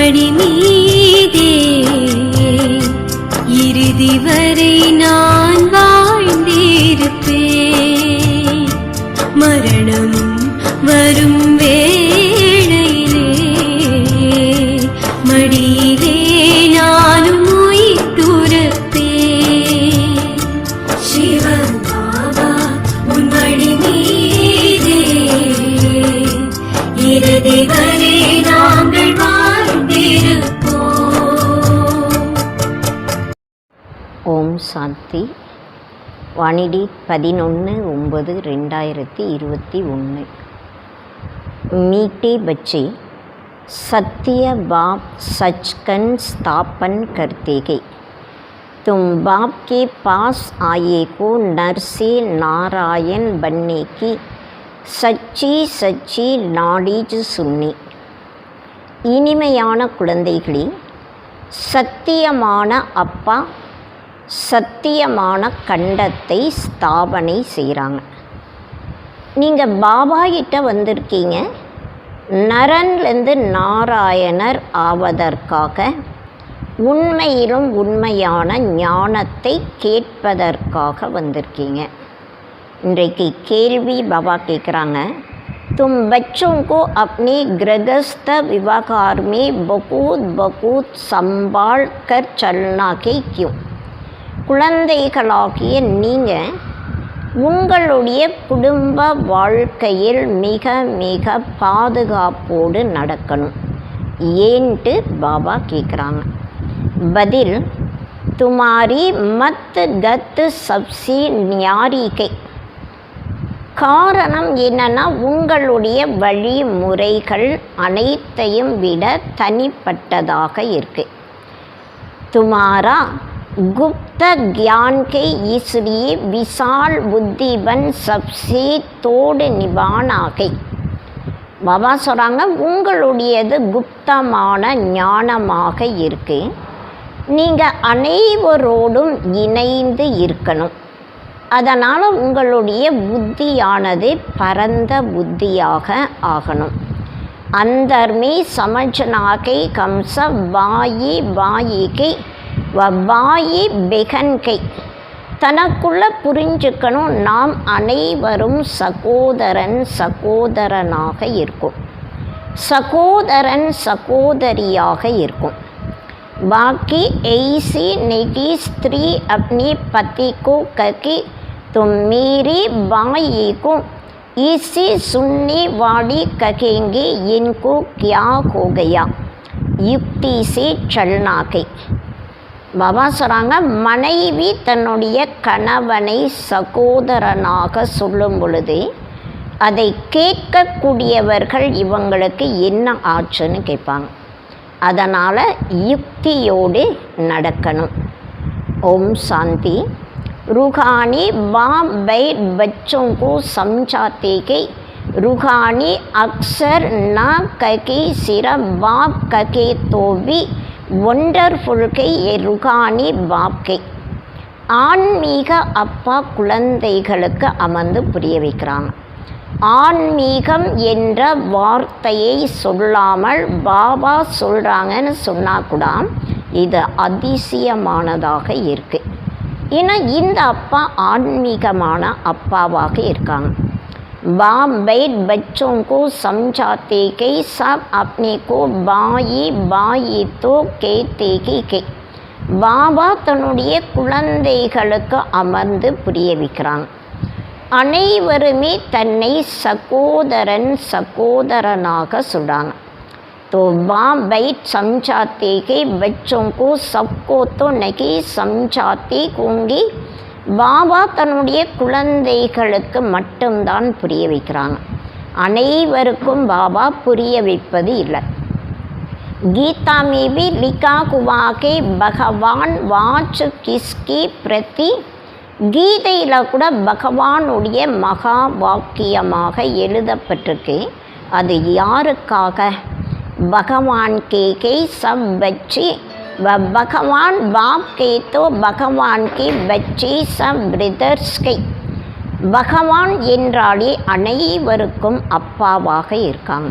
மடி மீதே இறுதி வரை நான் வாழ்ந்திருப்பேன். மரணம் வரும் வேளையிலே மடியிலே நானும் உயிர் துறப்பேன். சிவன் பாபா உன் மடி மீதே இறுதி வரை நாங்கள் வாழ்ந்திருப்போம். ஓம் சாந்தி. வாணிடி 11/9/2021. मीठे बच्चे सत्य बाप सचकन स्थापन करते गए. तुम बाप के पास आए को नर से नारायण बनने की सच्ची सच्ची नालेज सुनने. இனிமையான குழந்தைகளே, சத்தியமான அப்பா சத்தியமான கண்டத்தை ஸ்தாபனை செய்கிறாங்க. நீங்கள் பாபா கிட்ட வந்திருக்கீங்க நரன்லேருந்து நாராயணர் ஆவதற்காக, உண்மையிலும் உண்மையான ஞானத்தை கேட்பதற்காக வந்திருக்கீங்க. இன்றைக்கு கேள்வி பாபா கேட்குறாங்க, तुम बच्चों को अपने गृहस्थ व्यवहार में बहुत बहुत संभाल कर चलना के क्यों. குழந்தைகளாகிய நீங்கள் உங்களுடைய குடும்ப வாழ்க்கையில் மிக மிக பாதுகாப்போடு நடக்கணும் ஏன்ட்டு பாபா கேட்குறாங்க. பதில், துமாரி மத் கத் சப்சி ஞாரிகை. காரணம் என்னன்னா, உங்களுடைய வழிமுறைகள் அனைத்தையும் விட தனிப்பட்டதாக இருக்கு. துமாரா गुप्त ज्ञान के इसलिए विशाल बुद्धिबन सबसे तोड़ निभाना गई. பாபா சொல்கிறாங்க, உங்களுடையது குப்தமான ஞானமாக இருக்கு. நீங்கள் அனைவரோடும் இணைந்து இருக்கணும். அதனால் உங்களுடைய புத்தியானது பரந்த புத்தியாக ஆகணும். அந்தர்மே சமஜ்னாகை கம்ச வாயி வாயிகை வாயி பெகன்கை. தனக்குள்ள புரிஞ்சுக்கணும், நாம் அனைவரும் சகோதரன் சகோதரனாக இருக்கும், சகோதரன் சகோதரியாக இருக்கும். बाकी ऐसी नेकी स्त्री अपने पति को कहके तुम मेरी बाई को इसी सुनने वाली कहेंगे इनको क्या हो गया. युक्ति से चलना के. பாபா சொல்கிறாங்க, மனைவி தன்னுடைய கணவனை சகோதரனாக சொல்லும் பொழுது அதை கேட்கக்கூடியவர்கள் இவங்களுக்கு என்ன ஆச்சுன்னு கேட்பாங்க. அதனால் யுக்தியோடு நடக்கணும். ஓம் சாந்தி. रूहानी बाप बैठ बच्चों को समझाते कि रूहानी अक्सर ना कहे सिर्फ बाप कहे तो भी वंडरफुल के ये रूहानी बाप के. ஆன்மீக அப்பா குழந்தைகளுக்கு அமர்ந்து புரிய வைக்கிறாங்க. ஆன்மீகம் என்ற வார்த்தையை சொல்லாமல் பாபா சொல்கிறாங்கன்னு சொன்னால் கூட இது அதிசயமானதாக இருக்குது. ஏன்னா இந்த அப்பா ஆன்மீகமான அப்பாவாக இருக்காங்க. बाप बैठ बच्चों को समझाते कि सब अपने को बाई बाई तो कहते कि பாபா தன்னுடைய குழந்தைகளுக்கு அமர்ந்து புரிய வைக்கிறாங்க. அனைவருமே தன்னை சகோதரன் சகோதரனாக சொல்கிறாங்க. तो बाप बैठ समझाते कि बच्चों को सबको तो नहीं समझाते होंगे. பாபா தன்னுடைய குழந்தைகளுக்கு மட்டும்தான் புரிய வைக்கிறாங்க, அனைவருக்கும் பாபா புரிய வைப்பது இல்லை. गीता में भी लिखा हुआ कि भगवान वाच किसकी प्रति. கீதையில் கூட பகவானுடைய மகா வாக்கியமாக எழுதப்பட்டிருக்கு. அது யாருக்காக? பகவான் के सब बच्चे व भगवान बाप के तो भगवान के बच्चे सब ब्रदर्स के. பகவான் என்றாலே அனைவருக்கும் அப்பாவாக இருக்காங்க.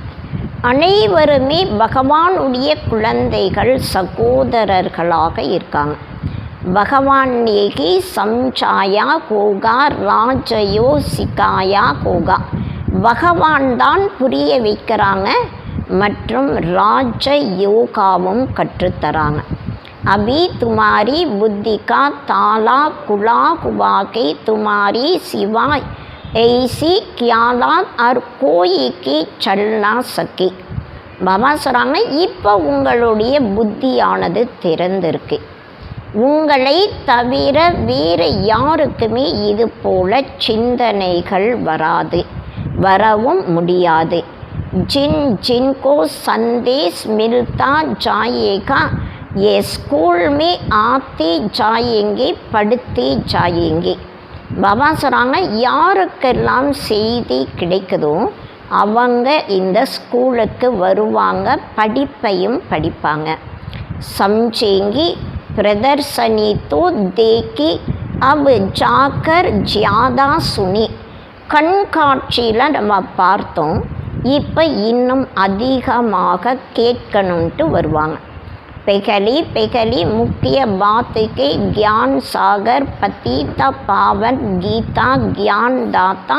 அனைவருமே பகவானுடைய குழந்தைகள், சகோதரர்களாக இருக்காங்க. பகவானேகி சம்சாயா கோகா ராஜயோ சிகாயா கோகா. பகவான் தான் புரிய வைக்கிறாங்க மற்றும் ராஜ யோகாவும் கற்றுத்தராங்க. அபி துமாரி புத்திகா தாலா குலா குவாகே துமாரி சிவாய் ऐसी கியாலாத் அர் கோயிக்கு சல்னா சக்கி. பாபா சொல்கிறாங்க, இப்போ உங்களுடைய புத்தியானது திறந்திருக்கு. உங்களை தவிர வேறு யாருக்குமே இது போல சிந்தனைகள் வராது, வரவும் முடியாது. जिन जिनको संदेश मिलता जाएगा ये स्कूल में आते जाएंगे पढ़ते जाएंगे. பாபா சொல்கிறாங்க, யாருக்கெல்லாம் செய்தி கிடைக்குதோ அவங்க இந்த ஸ்கூலுக்கு வருவாங்க, படிப்பையும் படிப்பாங்க. समझेंगे प्रदर्शनी तो देखी अब जाकर ज़्यादा सुनी. கண்காட்சியில் நம்ம பார்த்தோம், இப்போ இன்னும் அதிகமாக கேட்கணுன்ட்டு வருவாங்க. பெகலி பெகலி முக்கிய பாத்துக்கு ज्ञान सागर पतित पावन गीता ज्ञान दाता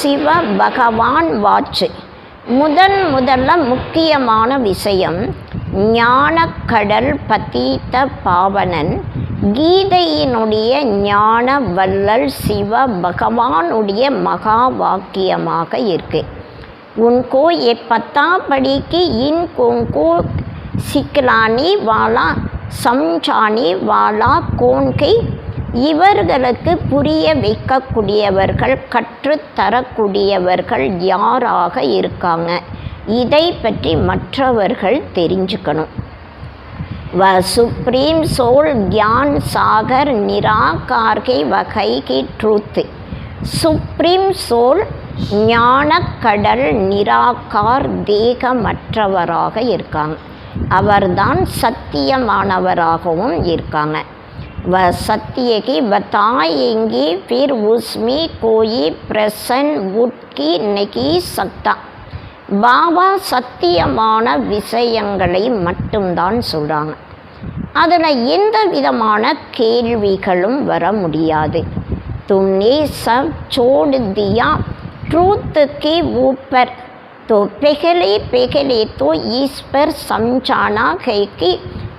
சிவ பகவான் வாச்சு. முதல்ல முக்கியமான விஷயம், ஞானக்கடல் பதீத பாவனன் கீதையினுடைய ஞான வல்லல் சிவ பகவானுடைய மகா வாக்கியமாக இருக்கு. उनको ये पता पड़ी कि इनको சிக்கலானி வாலா சம்சானி வாலா கோன்கை. இவர்களுக்கு புரிய வைக்கக்கூடியவர்கள், கற்றுத்தரக்கூடியவர்கள் யாராக இருக்காங்க, இதை பற்றி மற்றவர்கள் தெரிஞ்சுக்கணும். वह सुप्रीम सोल ज्ञान सागर निराकार के वகை की ट्रूथ. सुप्रीम सोल ஞானக்கடல் நிராகார் தேகமற்றவராக இருக்காங்க. அவர்தான் சத்தியமானவராகவும் இருக்காங்க. वह सत्य की बताएंगे फिर उसमें कोई प्रश्न उठ की नहीं सकता. பாபா சத்தியமான விஷயங்களை மட்டும்தான் சொல்கிறாங்க, அதில் எந்த விதமான கேள்விகளும் வர முடியாது. तुमने सब छोड़ दिया ट्रूथ के ऊपर तो पहले तो इस पर समझाना है कि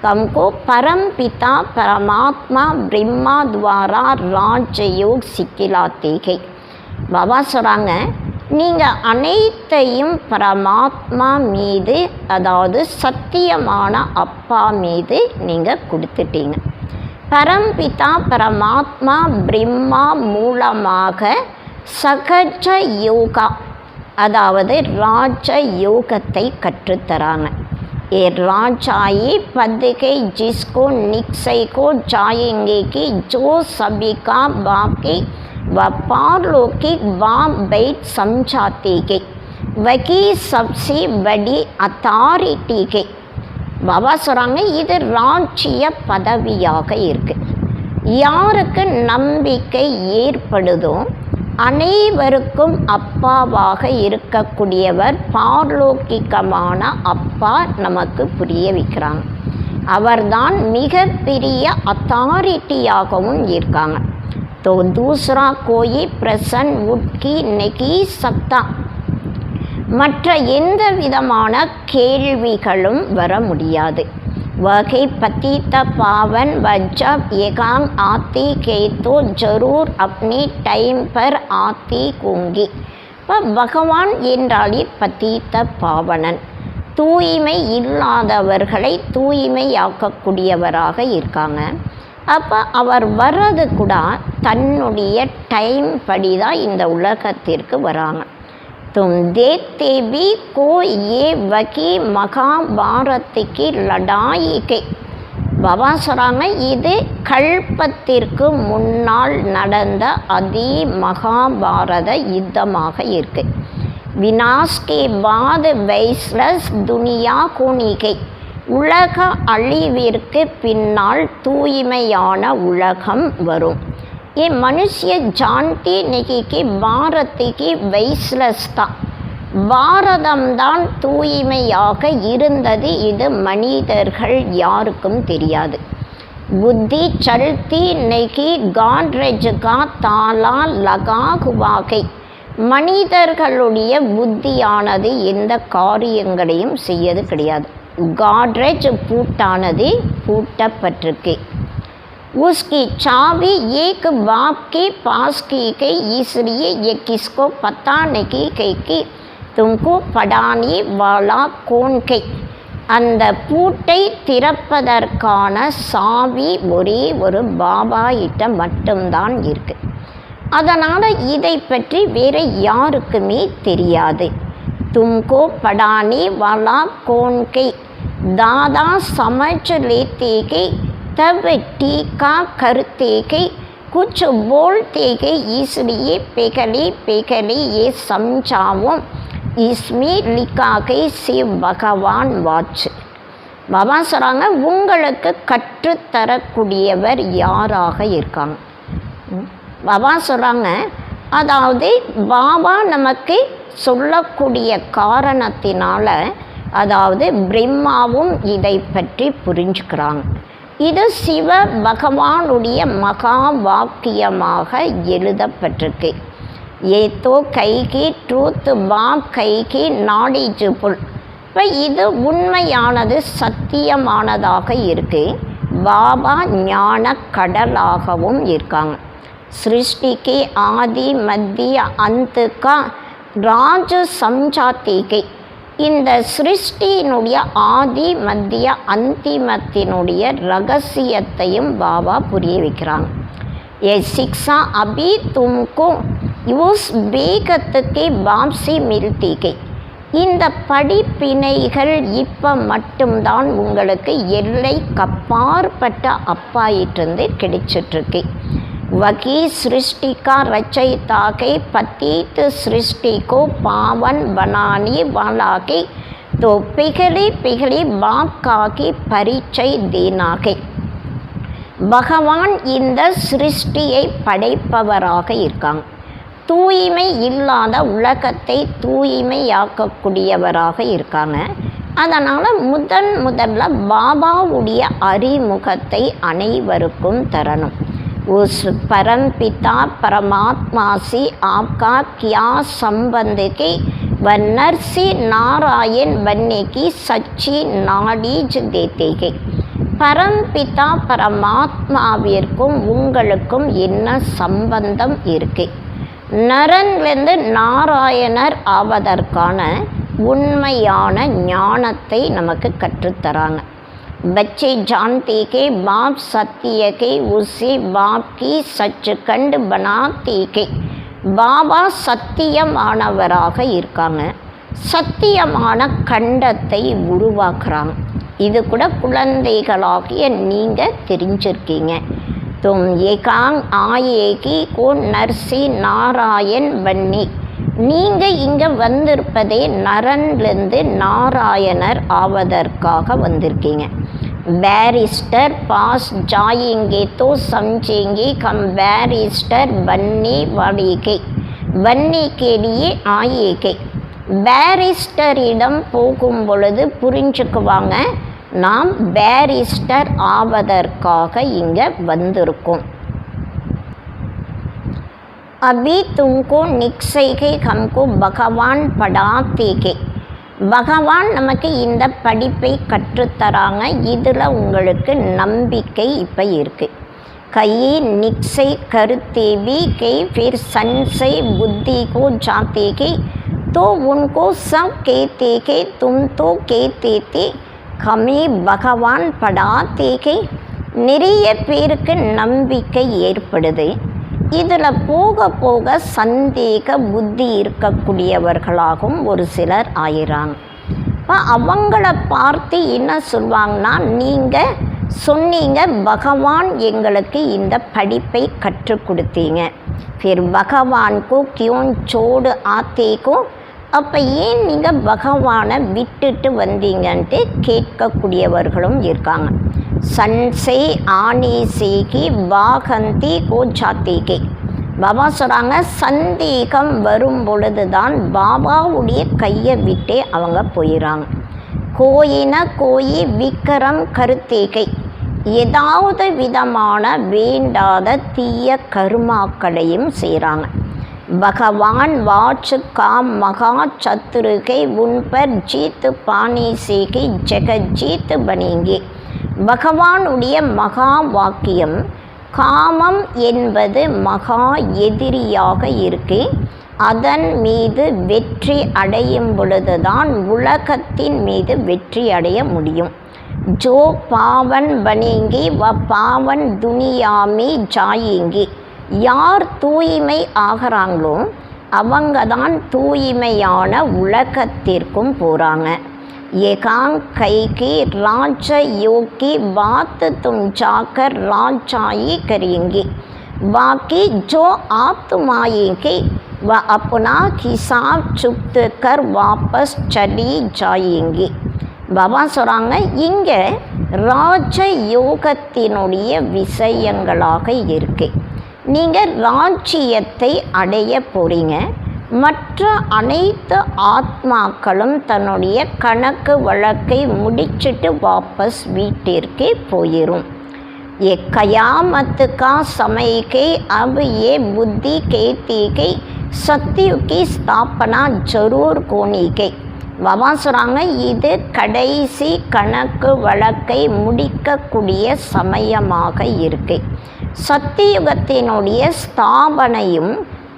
हमको परम पिता परमात्मा ब्रह्मा द्वारा राजयोग सिखलाते हैं. பாபா சொல்கிறாங்க, நீங்கள் அனைத்தையும் பரமாத்மா மீது, அதாவது சத்தியமான அப்பா மீது நீங்கள் கொடுத்துட்டீங்க. பரம்பிதா பரமாத்மா பிரம்மா மூலமாக சகஜ யோகா, அதாவது ராஜ யோகத்தை கற்றுத்தராங்க. ஏ ராஜாயி பதுகை ஜிஸ்கோ நிக்ஸைகோ ஜாயேங்கே கி ஜோ சபிகா பாக்கி वपारलौकिक वाम बैठ समझाते के वही सबसे बड़ी अथॉरिटी के. பாபா சொல்கிறாங்க, இது ராஜ்ய பதவியாக இருக்கு. யாருக்கு நம்பிக்கை ஏற்படுதோ அனைவருக்கும் அப்பாவாக இருக்கக்கூடியவர், பார்லோகிகமான அப்பா நமக்கு புரிய வைக்கிறாங்க. அவர்தான் மிகப்பெரிய அத்தாரிட்டியாகவும் இருக்காங்க. तो दूसरा कोई प्रश्न उठ की नहीं सकता. மற்ற எந்த விதமான கேள்விகளும் வர முடியாது. वही पतित पावन जब एकांग आती के तो जरूर अपने टाइम पर आती होंगी. இப்போ பகவான் என்றாலே பதீத பாவனன், தூய்மை இல்லாதவர்களை தூய்மையாக்கக்கூடியவராக இருக்காங்க. அப்போ அவர் வர்றது கூட தன்னுடைய டைம் படி தான் இந்த உலகத்திற்கு வராங்க. தும் தேக்தே பி கோ ஏ வகி மகாபாரத்துக்கு லடாயிகை. பாபா சொல்கிறாங்க, இது கல்பத்திற்கு முன்னால் நடந்த அதே மகாபாரத யுத்தமாக இருக்கு. வினாஷ் கே பாத் வைஸ்லஸ் துனியா கோணிகை. உலக அழிவிற்கு பின்னால் தூய்மையான உலகம் வரும். ये मनुष्य जानते नहीं कि भारत की वैश्लसता, பாரதம்தான் தூய்மையாக இருந்தது. இது மனிதர்கள் யாருக்கும் தெரியாது. புத்தி சல்தி நெகி காட்ரேஜ்கா தாலா லகாகுவாகை. மனிதர்களுடைய புத்தியானது எந்த காரியங்களையும் செய்யது கிடையாது. காட்ரேஜ் பூட்டானது பூட்டப்பட்டிருக்கு. उसकी चाबी एक बाप के पास की गई, इसलिए ये किसको पता नहीं कि तुमको पढ़ाने वाला कौन है. அந்த பூட்டை திறப்பதற்கான சாவி ஒரே ஒரு பாபா கிட்ட மட்டும்தான் இருக்கு. அதனால் இதை பற்றி வேற யாருக்குமே தெரியாது. तुमको पढ़ाने वाला कौन है, दादा समझ लेते कि तब टीका करते कि कुछ बोलते कि इसलिए पहले ये समझाऊं, इसमें लिखा कि शिव भगवान वाच. பாபா சொல்கிறாங்க, உங்களுக்கு கற்றுத்தரக்கூடியவர் யாராக இருக்காங்க. பாபா சொல்கிறாங்க, அதாவது பாபா நமக்கு சொல்லக்கூடிய காரணத்தினால, அதாவது பிரம்மாவும் இதை பற்றி புரிஞ்சுக்கிறாங்க. இது சிவ பகவானுடைய மகா வாக்கியமாக எழுதப்பட்டிருக்கு. ஏதோ கைகி ட்ரூத் பாப் கைகி நாலேஜபுல். இப்போ இது உண்மையானது, சத்தியமானதாக இருக்குது. பாபா ஞான கடலாகவும் இருக்காங்க. சிருஷ்டிக்கு ஆதி மத்திய அந்துக்கா ராஜ சம்ஜாத்திகை. இந்த சிருஷ்டியினுடைய ஆதி மத்திய அந்திமத்தினுடைய ரகசியத்தையும் பாபா புரிய வைக்கிறாங்க. ये शिक्षा अभी तुमको उस बेगत के बाप से मिलती गई. இந்த படிப்பினைகள் இப்போ மட்டும்தான் உங்களுக்கு எல்லை கப்பாற்பட்ட அப்பாயிட்டிருந்து கிடைச்சிட்ருக்கு. वही सृष्टि का रचयिता के पतित सृष्टि को पावन बनाने वाला के तो पिघले बाप का की परिचय देना के. பகவான் இந்த சிருஷ்டியை படைப்பவராக இருக்காங்க. தூய்மை இல்லாத உலகத்தை தூய்மையாக்கக்கூடியவராக இருக்காங்க. அதனால் முதல்ல பாபாவுடைய அறிமுகத்தை அனைவருக்கும் தரணும். उस परम पिता परमात्मा से आपका क्या संबंध के व नरसी नारायण बनने की सच्ची नालेज देते हैं. பரம்பிதா பரமாத்மாவிற்கும் உங்களுக்கும் என்ன சம்பந்தம் இருக்கு? நரன்லேருந்து நாராயணர் ஆவதற்கான உண்மையான ஞானத்தை நமக்கு கற்றுத்தராங்க. बच्चे जानते के बाप सत्य के उसे बाप की सचखंड बनाते के. பாபா சத்தியமானவராக இருக்காங்க. சத்தியமான கண்டத்தை உருவாக்குறாங்க. இது கூட குழந்தைகளாகிய நீங்கள் தெரிஞ்சிருக்கீங்க. தும் ஏகாங் ஆயேகி கோ நர்சி நாராயண் பன்னி. நீங்கள் இங்கே வந்திருப்பதே நரன்லேருந்து நாராயணர் ஆவதற்காக வந்திருக்கீங்க. बैरिस्टर पास जाएंगे तो समझेंगे हम बैरिस्टर बनने वाले के बनने के लिए आएंगे. பேரிஸ்டரிடம் போகும் பொழுது புரிஞ்சுக்குவாங்க, நாம் பேரிஸ்டர் ஆவதற்காக இங்கே வந்திருக்கோம். अभी तुमको निश्चय है हमको भगवान पढ़ाते हैं. பகவான் நமக்கு இந்த படிப்பை கற்றுத்தராங்க. இதில் உங்களுக்கு நம்பிக்கை இப்போ இருக்குது. कई निश्चय करते भी के फिर संशय बुद्धि को जाते के तो उनको सब कहते के तुम तो कहते थे हमें பகவான் படாதே के. நிறைய பேருக்கு நம்பிக்கை ஏற்படுது. இதில் போக போக சந்தேக புத்தி இருக்கக்கூடியவர்களாகவும் ஒரு சிலர் ஆயிறாங்க. இப்போ அவங்கள பார்த்து என்ன சொல்லுவாங்கன்னா, நீங்கள் சொன்னீங்க பகவான் எங்களுக்கு இந்த படிப்பை கற்றுக் கொடுத்தீங்க, फिर भगवान को क्यों छोड़ आते को. அப்போ ஏன் நீங்கள் பகவானை விட்டுட்டு வந்தீங்கன்ட்டு கேட்கக்கூடியவர்களும் இருக்காங்க. சன்சே ஆனே சேகி வாகந்தி கோ ஜாத்தேகே. பாபா சொல்கிறாங்க சந்தேகம் வரும் பொழுது தான் பாபாவுடைய கையை விட்டே அவங்க போயிடறாங்க. கோயி விக்ரம் கருத்தேகை, ஏதாவது விதமான வேண்டாத தீய கருமாக்களையும் செய்கிறாங்க. பகவான் வாச்சு காம் மகா சத்துருகை உன்பர் ஜீத்து பாணி சேகை ஜெகஜீத் பனேங்கே. பகவானுடைய மகா வாக்கியம், காமம் என்பது மகா எதிரியாக இருக்கு. அதன் மீது வெற்றி அடையும் பொழுதுதான் உலகத்தின் மீது வெற்றி அடைய முடியும். ஜோ பாவன் பனேங்கி வ பாவன் துனியாமி ஜாயேங்கி. யார் தூய்மை ஆகிறாங்களோ அவங்க தான் தூய்மையான உலகத்திற்கும் போகிறாங்க. ஏகாங் கைகி ராஜ யோகி बात तुम जाकर राजाई करेंगे, बाकी जो आत्माएंगे वह अपना हिसाब चुक्त कर वापस चली जाएंगे. பாபா சொல்கிறாங்க இங்கே ராஜ யோகத்தினுடைய விஷயங்களாக இருக்கு. நீங்கள் ராஜ்யத்தை அடைய போகிறீங்க. மற்ற அனைத்து ஆத்மாக்களும் தன்னுடைய கணக்கு வழக்கை முடிச்சுட்டு வாபஸ் வீட்டிற்கு போயிடும். ये कयामत का समय के अब ये बुद्धि कहती कि सत्य की स्थापना जरूर होनी के. பாபா சொல்கிறாங்க இது கடைசி கணக்கு வழக்கை முடிக்கக்கூடிய சமயமாக இருக்கு. சத்தியுகத்தினுடைய ஸ்தாபனையும்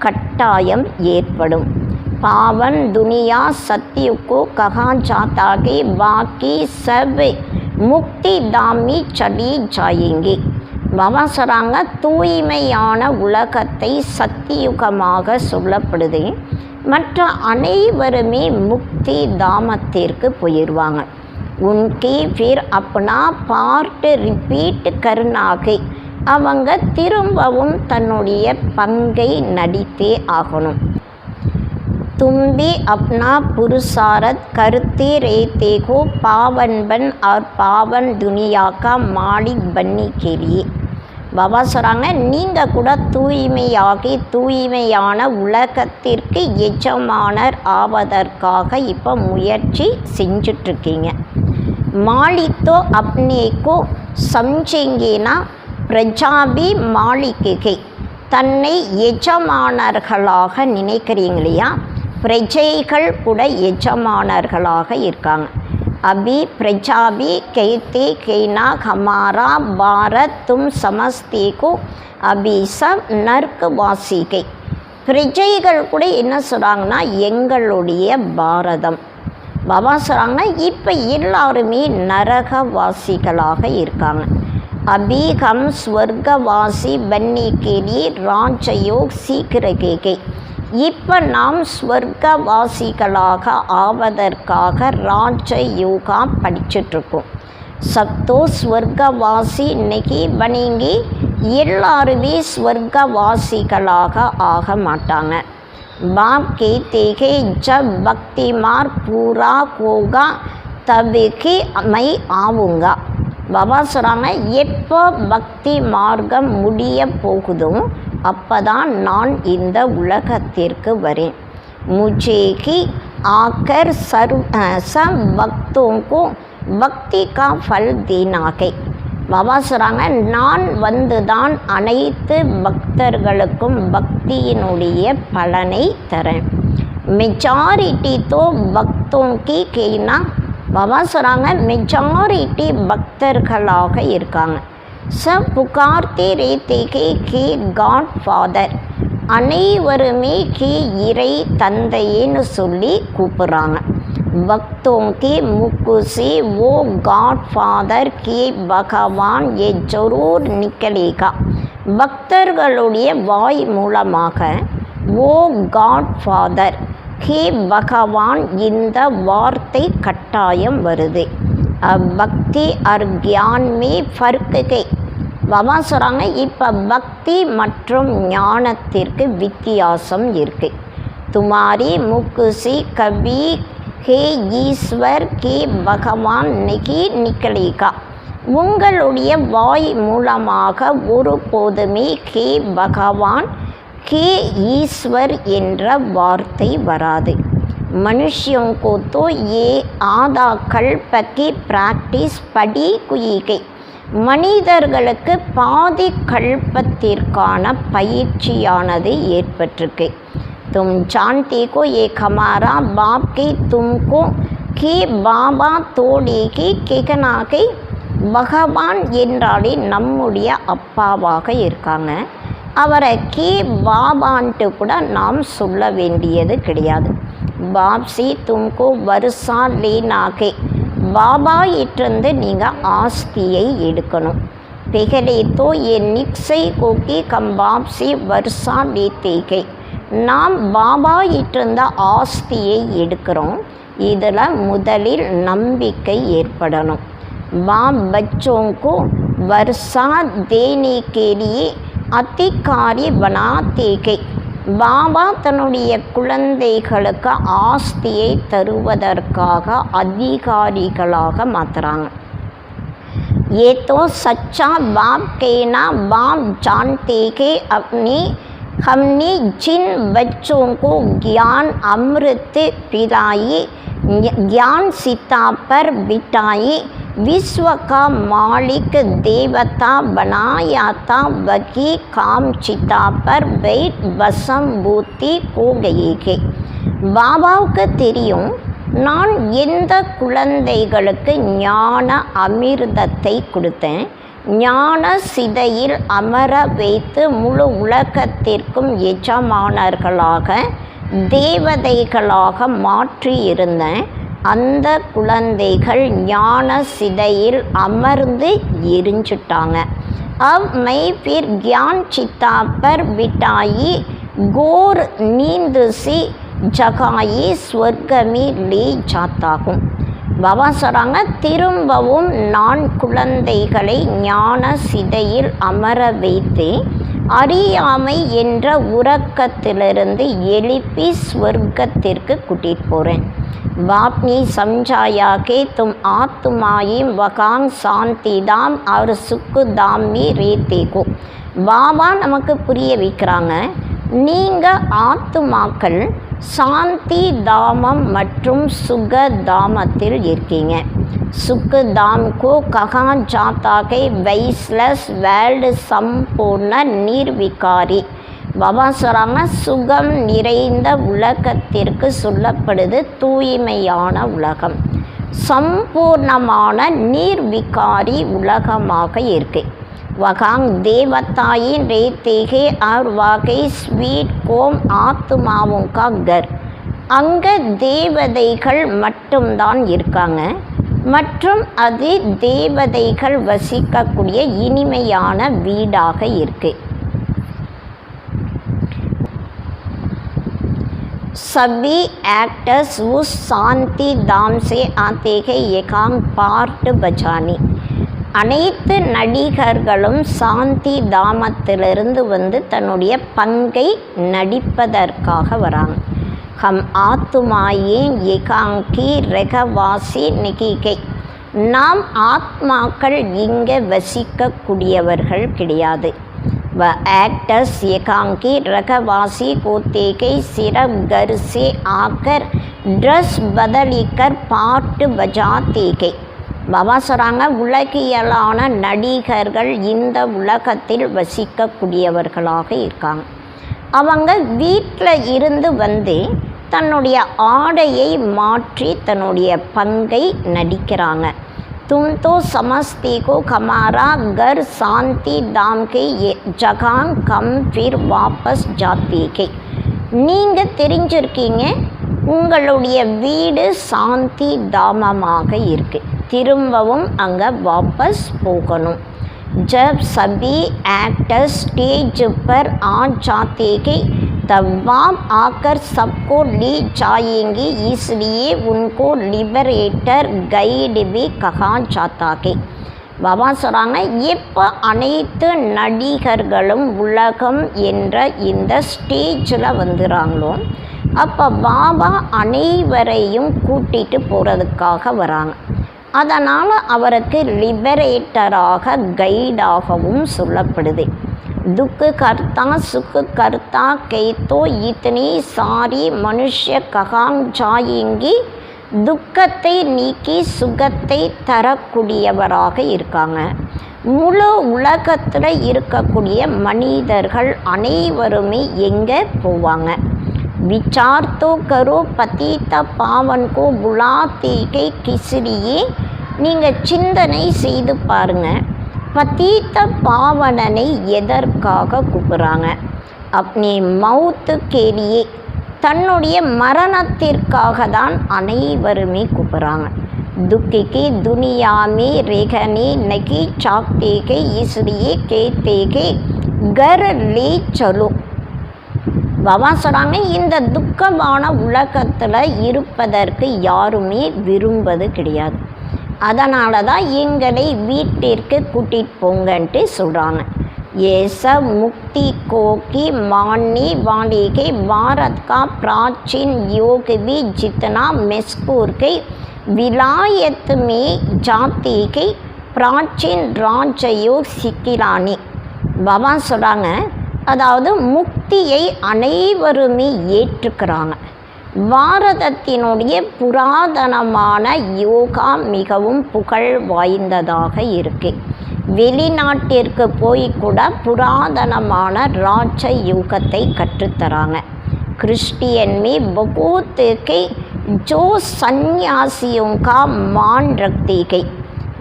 கட்டாயம் ஏற்படும். पावन दुनिया सत्य को कहा जाता कि बाकी सब முக்தி தாமி சடி ஜாயேங்கி. பாபா சொல்கிறாங்க தூய்மையான உலகத்தை சத்தியுகமாக சொல்லப்படுது. மற்ற அனைவருமே முக்தி தாமத்திற்கு போயிடுவாங்க. உன்கி ஃபிர் அப்னா பார்ட் ரிப்பீட் கர்னாகை. அவங்க திரும்பவும் தன்னுடைய பங்கை நடித்தே ஆகணும். तुम भी अपना पुरुषार्थ करते रहते हो पावन बन और पावन दुनिया का मालिक बनने के लिए. பாபா சொல்கிறாங்க நீங்கள் கூட தூய்மையாகி தூய்மையான உலகத்திற்கு எஜமானர் ஆவதற்காக இப்போ முயற்சி செஞ்சிட்ருக்கீங்க. மாலித்தோ அப்னேக்கோ சம்சேங்கேனா பிரஜாபி மாளிகை. தன்னை எஜமானர்களாக நினைக்கிறீங்க இல்லையா, பிரஜைகள் கூட எஜமானர்களாக இருக்காங்க. அபி பிரஜாபி கைத்தே கைனா ஹமாரா பாரத் தும் சமஸ்தேகோ அபி சப் நர்க் வாசிகை. பிரஜைகள் கூட என்ன சொல்கிறாங்கன்னா எங்களுடைய பாரதம். பாபா சொல்கிறாங்க இப்போ எல்லாருமே நரகவாசிகளாக இருக்காங்க. अभी हम स्वर्गवासी बनने के लिए राजयोग सीख रहे हैं. இப்போ நாம் ஸ்வர்கவாசிகளாக ஆவதற்காக ராஜயோகா படிச்சுட்ருக்கோம். சப்தோ ஸ்வர்கவாசி நகி பனேங்கி. எல்லாருமே ஸ்வர்கவாசிகளாக ஆக மாட்டாங்க. பாப் कहते हैं जब भक्ति मार्ग पूरा होगा तभी मैं आऊँगा. பாபா சொல்கிறாங்க எப்போ பக்தி மார்க்கம் முடிய போகுதோ அப்போ தான் நான் இந்த உலகத்திற்கு வரேன். முஜேகி ஆக்கர் சப் பக்தோங்கோ பக்தி கா ஃபல் தேனாகை. பாபா சொல்கிறாங்க நான் வந்து தான் அனைத்து பக்தர்களுக்கும் பக்தியினுடைய பலனை தரேன். மெஜாரிட்டி தோ பக்தோங்கி கேனா. பாபா சொல்கிறாங்க மெஜாரிட்டி பக்தர்களாக இருக்காங்க. சப் புகார்த்தே ரேத்தே கே காட் ஃபாதர். அனைவருமே கே இறை தந்தைன்னு சொல்லி கூப்பிட்றாங்க. பக்தோங்கி முக்குசி ஓ காட் ஃபாதர் கே பகவான் ஏ ஜரூர் நிக்கலேகா. பக்தர்களுடைய வாய் மூலமாக ஓ காட் ஃபாதர் ஹே பகவான் இந்த வார்த்தை கட்டாயம் வருது. பக்தி அர் கியான் மே ஃபர்க் கே. பாபா சொல்கிறாங்க இப்போ பக்தி மற்றும் ஞானத்திற்கு வித்தியாசம் இருக்கு. துமாரி முக்குசி கபி ஹே ஈஸ்வர் கே பகவான் நகி நிக்கலேகா. உங்களுடைய வாய் மூலமாக ஒருபோதுமே ஹே பகவான் கே ஈஸ்வர் என்ற வார்த்தை வராது. मनुष्यों को तो ये आधा कल्प की प्रैक्टिस पड़ी हुई है. மனிதர்களுக்கு பாதி கல்பத்திற்கான பயிற்சியானது ஏற்பட்டிருக்கு. तुम जानते को ये हमारा बाप के तुमको कि பாபா தோடிக்கு கேகனாகை பகவான் என்றாலே நம்முடைய அப்பாவாக இருக்காங்க. அவரை கே பாபான்ட்டு கூட நாம் சொல்ல வேண்டியது கிடையாது. பாப்சி தும்கோ வருஷா லேனாகே பாபா இட்டிருந்து நீங்கள் ஆஸ்தியை எடுக்கணும். பெகலே தோ என் நிக்ஸை கோக்கி கம் பாப்சி வருஷா லேத்தேகை நாம் பாபா இட்டிருந்த ஆஸ்தியை எடுக்கிறோம். இதில் முதலில் நம்பிக்கை ஏற்படணும். बाप बच्चों को वर्षा देने के लिए அதிகாரி बनाते பாபா தன்னுடைய குழந்தைகளுக்கு ஆஸ்தியை தருவதற்காக அதிகாரிகளாக மாற்றுறாங்க. ये तो सच्चा बाप कहना बाप जानते के अपनी हमने जिन बच्चों को ज्ञान अमृत पिलाई ज्ञान सीता पर बिठाई विश्व का मालिक देवता बनाया था वही काम चिता पर बैठ वसंभूति हो गई है. பாபாவுக்கு தெரியும் நான் எந்த குழந்தைகளுக்கு ஞான அமிர்தத்தை கொடுத்தேன், ஞான சிதையில் அமர வைத்து முழு உலகத்திற்கும் எஜமானர்களாக தேவதைகளாக மாற்றியிருந்தேன். அந்த குழந்தைகள் ஞான சிதையில் அமர்ந்து எரிஞ்சிட்டாங்க. अब मैं फिर ज्ञान चिता पर बिठाई घोर नींद से जगाई स्वर्ग में ले जाता हूँ. பாபா சொல்கிறாங்க, திரும்பவும் நான் குழந்தைகளை ஞான சிதையில் அமர வைத்து அறியாமை என்ற உறக்கத்திலிருந்து எழுப்பி ஸ்வர்க்கத்திற்கு கூட்டிகிட்டு போகிறேன். बाप ने समझाया कि तुम आत्माएं वकां शांति धाम और सुख धाम में रहते हो. பாபா நமக்கு புரிய வைக்கிறாங்க, நீங்கள் ஆத்துமாக்கள் சாந்தி தாமம் மற்றும் சுக தாமத்தில் இருக்கீங்க. सुख धाम को कहा जाता है वैस्लस वर्ल्ड संपूर्ण निर्विकारी. பாபா சொல்கிறாங்க, சுகம் நிறைந்த உலகத்திற்கு சொல்லப்படுது தூய்மையான உலகம், சம்பூர்ணமான நீர்விகாரி உலகமாக இருக்கு. வகாங் தேவதாயின் ரேத்தேகே और वाकई स्वीट கோம் ஆத்மாவும் கா கர். அங்கே தேவதைகள் மட்டும்தான் இருக்காங்க மற்றும் அது தேவதைகள் வசிக்கக்கூடிய இனிமையான வீடாக இருக்கு. सभी एक्टर्स उस शांति धाम से आते हैं एकांग पार्ट बजाने. அனைத்து நடிகர்களும் சாந்தி தாமத்திலிருந்து வந்து தன்னுடைய பங்கை நடிப்பதற்காக வராங்க. ஹம் ஆத்மாயே ஏகாங்கி ரெகவாசி நிகிகை. நாம் ஆத்மாக்கள் இங்கே வசிக்கக்கூடியவர்கள் கிடையாது. वह एक्टर्स एकांकी रखवासी होते के सिर्फ घर से आकर ड्रेस बदलिकर पार्ट बजाते के. பாபா சொல்கிறாங்க, உலகியலான நடிகர்கள் இந்த உலகத்தில் வசிக்கக்கூடியவர்களாக இருக்காங்க. அவங்க வீட்டில் இருந்து வந்து தன்னுடைய ஆடையை மாற்றி தன்னுடைய பங்கை நடிக்கிறாங்க. तुम तो समझते को हमारा घर शांति धाम के जगह कम फिर वापस जाते के. நீங்கள் தெரிஞ்சிருக்கீங்க உங்களுடைய வீடு சாந்தி தாமமாக இருக்கு, திரும்பவும் அங்கே வாபஸ் போகணும். जब सभी एक्टर्स स्टेज पर आ जाते हैं तब वाप आकर सबको ले जाएंगे, इसलिए उनको लिबरेटर गाइड भी कहा जाता है. பாபா சொல்கிறாங்க, எப்போ அனைத்து நடிகர்களும் உலகம் என்ற இந்த ஸ்டேஜில் வந்துடுறாங்களோ அப்போ பாபா அனைவரையும் கூட்டிகிட்டு போகிறதுக்காக வராங்க. அதனால் அவருக்கு லிபரேட்டராக கைடாகவும் சொல்லப்படுது. दुख करता सुख करता कई तो इतनी सारी मनुष्य कहां जाएंगी துக்கத்தை நீக்கி சுகத்தை தரக்கூடியவராக இருக்காங்க. முழு உலகத்தில் இருக்கக்கூடிய மனிதர்கள் அனைவருமே எங்கே போவாங்க? विचार तो करो पतित पावन को बुलाते के किसलिए நீங்கள் சிந்தனை செய்து பாருங்க. பதீத்த பாவனனை எதற்காக கூப்பிட்றாங்க? அப்படி மவுத்து கேலியே தன்னுடைய மரணத்திற்காக தான் அனைவருமே கூப்பிட்றாங்க. दुखी दुनिया में रेखने नकी चाकते के इसलिए कहते के घर ले चलो. பாபா சொல்கிறாங்க, இந்த துக்கமான உலகத்தில் இருப்பதற்கு யாருமே விரும்பது கிடையாது. அதனால தான் எங்களை வீட்டிற்கு கூட்டிகிட்டு போங்கன்ட்டு சொல்கிறாங்க. ये सब मुक्ति को की मानने वाले के भारत का प्राचीन योग भी जितना मशहूर के विलायत में जाति के प्राचीन राजयोग सिक्किलानी. பாபா சொல்கிறாங்க, அதாவது முக்தியை அனைவருமே ஏற்றுக்கிறாங்க. பாரதத்தினுடைய புராதனமான யோகா மிகவும் புகழ் வாய்ந்ததாக இருக்கு. வெளிநாட்டிற்கு போய் கூட புராதனமான ராஜ யோகத்தை கற்றுத்தராங்க. கிறிஸ்டியன் में बहुत के जो सन्यासियों का मान रखते गई.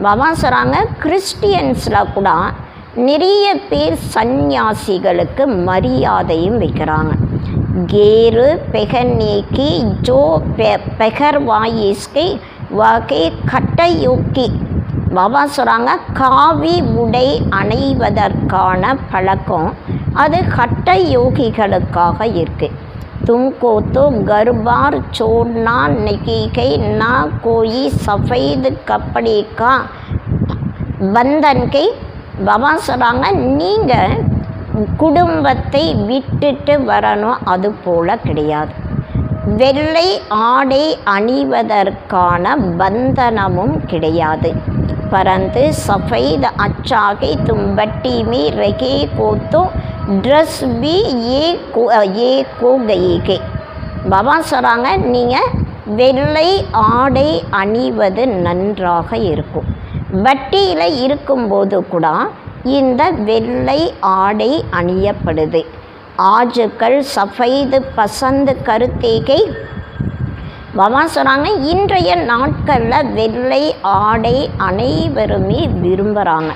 பாபா சொல்கிறாங்க, கிறிஸ்டியன்ஸில் கூட நிறைய பேர் சந்நியாசிகளுக்கு மரியாதையும் வைக்கிறாங்க. गेर पहनने की जो पहरवाइसके वाके खट्टयोकी. பாபா சொல்கிறாங்க, காவி உடை அணைவதற்கான பழக்கம் அது கட்ட யோகிகளுக்காக இருக்குது. तुमको तो घर बार छोड़ना नहीं है, ना कोई सफ़ेद कपड़े का बंधन के. பாபா சொல்கிறாங்க, நீங்கள் குடும்பத்தை விட்டுட்டு வரணும், அது போல் கிடையாது. வெள்ளை ஆடை அணிவதற்கான பந்தனமும் கிடையாது. परंतु सफ़ेद अच्छा के तुम बट्टी में रखे को तो ड्रेस भी ये को गई के. பாபா சொல்கிறாங்க, நீங்கள் வெள்ளை ஆடை அணிவது நன்றாக இருக்கும். வட்டியில் இருக்கும்போது கூட இந்த வெள்ளை ஆடை அணியப்படுது. ஆஜுக்கள் சஃபைது பசந்து கருத்தேகை. பாபா சொல்கிறாங்க, இன்றைய நாட்களில் வெள்ளை ஆடை அனைவருமே விரும்புகிறாங்க.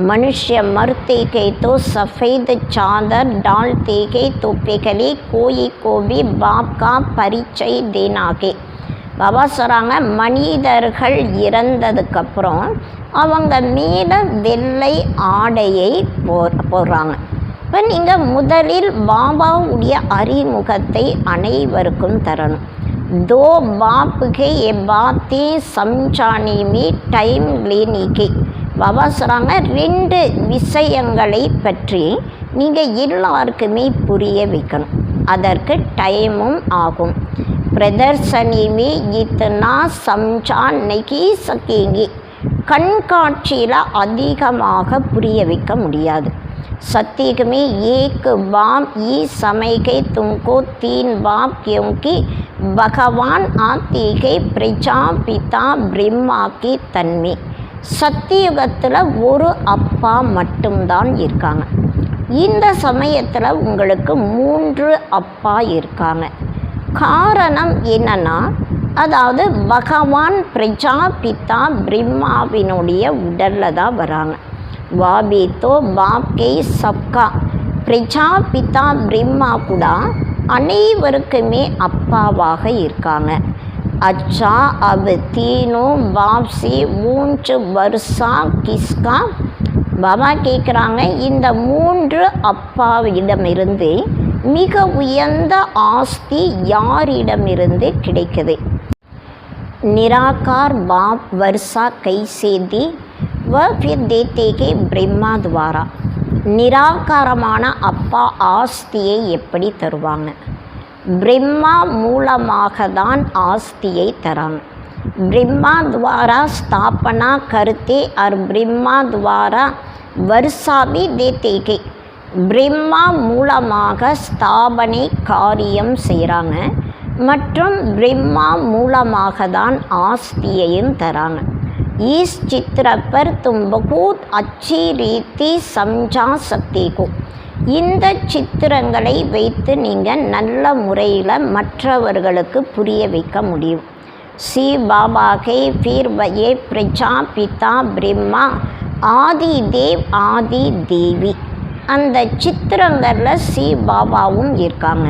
मनुष्य मरते के तो सफ़ेद चादर डालते के तो पिघले कोई को भी बाप का परिचय देना के. பாபா சொல்கிறாங்க, மனிதர்கள் இறந்ததுக்கப்புறம் அவங்க மேலே வெள்ளை ஆடையை போடுறாங்க. இப்போ நீங்கள் முதலில் பாபாவுடைய அறிமுகத்தை அனைவருக்கும் தரணும். दो बाप के ये बातें समझाने में टाइम लेने के. பாபா சொல்கிறாங்க, 2 விஷயங்களை பற்றி நீங்கள் எல்லாருக்குமே புரிய வைக்கணும். அதற்கு டைமும் ஆகும். प्रदर्शनी में इतना समझा नहीं सकेंगे. கண்காட்சியில் அதிகமாக புரிய வைக்க முடியாது. सत्य में एक बाप ई समय के तुमको 3 बाप क्योंकि भगवान आते के प्रजापिता ब्रह्मा की तन्மை. சத்தியுகத்தில் ஒரு அப்பா மட்டும்தான் இருக்காங்க. இந்த சமயத்தில் உங்களுக்கு 3 அப்பா இருக்காங்க. காரணம் என்னன்னா, அதாவது பகவான் பிரஜாபிதா பிரம்மாவினுடைய உடலில் தான் வராங்க. வாபி தோ பாப்கே சப்கா. பிரஜாபிதா பிரம்மா கூட அனைவருக்குமே அப்பாவாக இருக்காங்க. अच्छा अब तीनों बाप से ऊंच वर्षा किसका. பாபா கேட்குறாங்க, இந்த 3 அப்பாவிடமிருந்து மிக உயர்ந்த ஆஸ்தி யாரிடமிருந்து கிடைக்குது? निराकार बाप वर्षा कैसे दी वह फिर देते के ब्रह्मा द्वारा. நிராகாரமான அப்பா ஆஸ்தியை எப்படி தருவாங்க? பிரம்மா மூலமாக தான் ஆஸ்தியை தராங்க. ब्रह्मा द्वारा स्थापना करते और ब्रह्मा द्वारा वर्षा भी देते के. பிரம்மா மூலமாக ஸ்தாபனை காரியம் செய்கிறாங்க மற்றும் பிரம்மா மூலமாக தான் ஆஸ்தியையும் தராங்க. इस चित्र पर तुम बहुत अच्छी रीति समझा सकते हो. இந்த சித்திரங்களை வைத்து நீங்கள் நல்ல முறையில் மற்றவர்களுக்கு புரிய வைக்க முடியும். सी बाबा के फिर ये प्रजापिता ब्रह्मा ஆதி தேவ் ஆதி தேவி. அந்த சித்திரங்களில் சி பாபாவும் இருக்காங்க.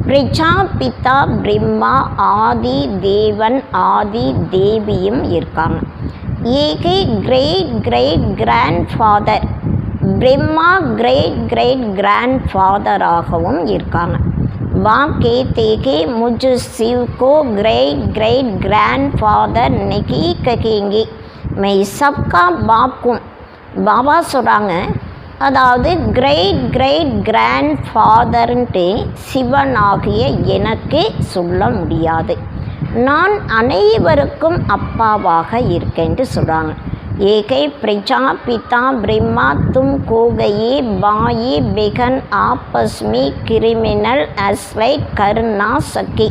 பிரஜாபிதா பிரம்மா ஆதி தேவன் ஆதி தேவியும் இருக்காங்க. ஏகே great great grand father Brahma great great grand ஃபாதராகவும் இருக்காங்க. வாக்கே தேகே முझ शिव को ग्रेट ग्रेट ग्रैंड फादर नहीं कहेंगे मैं सबका बाप हूँ. பாபா சொல்கிறாங்க, அதாவது கிரேட் கிரேட் கிராண்ட் ஃபாதர்ன்ட்டு சிவனாகிய எனக்கு சொல்ல முடியாது. நான் அனைவருக்கும் அப்பாவாக இருக்கேன்ட்டு சொல்கிறாங்க. ஏகை பிரஜாபிதா பிரம்மா தும் கோகையே பாயி பெகன் ஆப்பஸ்மி கிரிமினல் அஸ்லைட் கருணா சக்கி.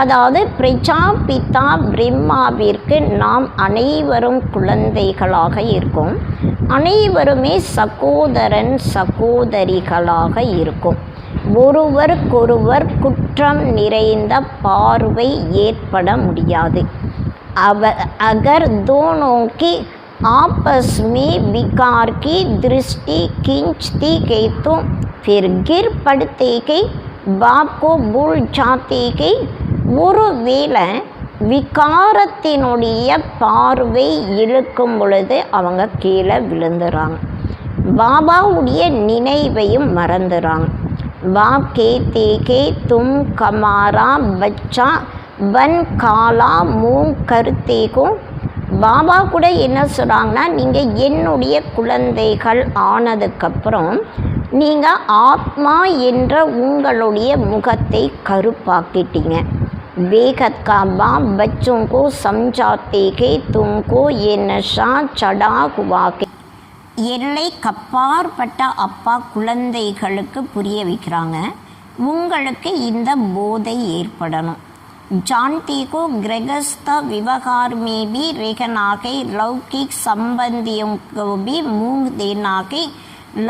அதாவது பிரஜாபிதா பிரம்மாவிற்கு நாம் அனைவரும் குழந்தைகளாக இருக்கும். அனைவருமே சகோதரன் சகோதரிகளாக இருக்கும். ஒருவருக்கொருவர் குற்றம் நிறைந்த பார்வை ஏற்பட முடியாது. अगर दोनों की आपस में विकार की दृष्टि खींचती गई तो फिर गिर पड़ते गई बाप को भूल जाते गई. ஒருவேளை விகாரத்தினுடைய பார்வை இழுக்கும் பொழுது அவங்க கீழே விழுந்துறாங்க. பாபாவுடைய நினைவையும் மறந்துறாங்க. வாக்கே தேகே தும் கமாரா பச்சா பன் காலா மூங் கருத்தேகும். பாபா கூட என்ன சொல்கிறாங்கன்னா, நீங்கள் என்னுடைய குழந்தைகள் ஆனதுக்கப்புறம் நீங்கள் ஆத்மா என்ற உங்களுடைய முகத்தை கருப்பாக்கிட்டீங்க. बेगत का बाप बच्चों को समझाते कि तुमको ये नशा चढ़ा हुआ के. எல்லை கப்பாற்பட்ட அப்பா குழந்தைகளுக்கு புரிய வைக்கிறாங்க, உங்களுக்கு இந்த போதை ஏற்படணும். जानती को गृहस्थ व्यवहार में भी रहना के लौकिक संबंधियों को भी मुँह देना के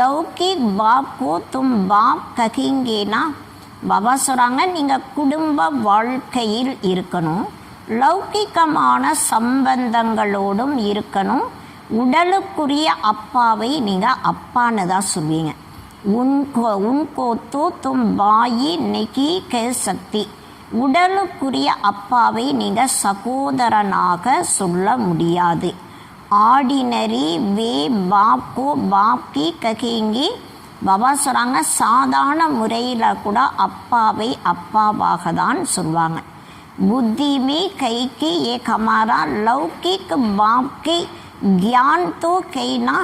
लौकिक बाप को तुम बाप कहेंगे ना. பாபா சொல்கிறாங்க, நீங்கள் குடும்ப வாழ்க்கையில் இருக்கணும், லௌகிகமான சம்பந்தங்களோடும் இருக்கணும். உடலுக்குரிய அப்பாவை நீங்கள் அப்பான்னு தான் சொல்வீங்க. உன்கோ தோ தும் பாயி நெகி கே சக்தி. உடலுக்குரிய அப்பாவை நீங்கள் சகோதரனாக சொல்ல முடியாது. ஆர்டினரி வே பாப் கோ பாப் கி ககேங்கி. பாபா சொல்கிறாங்க, சாதாரண முறையில் கூட அப்பாவை அப்பாவாக தான் சொல்லுவாங்க. புத்தி में கைக்கு एक हमारा लौकिक बाप के ज्ञान तो कहना.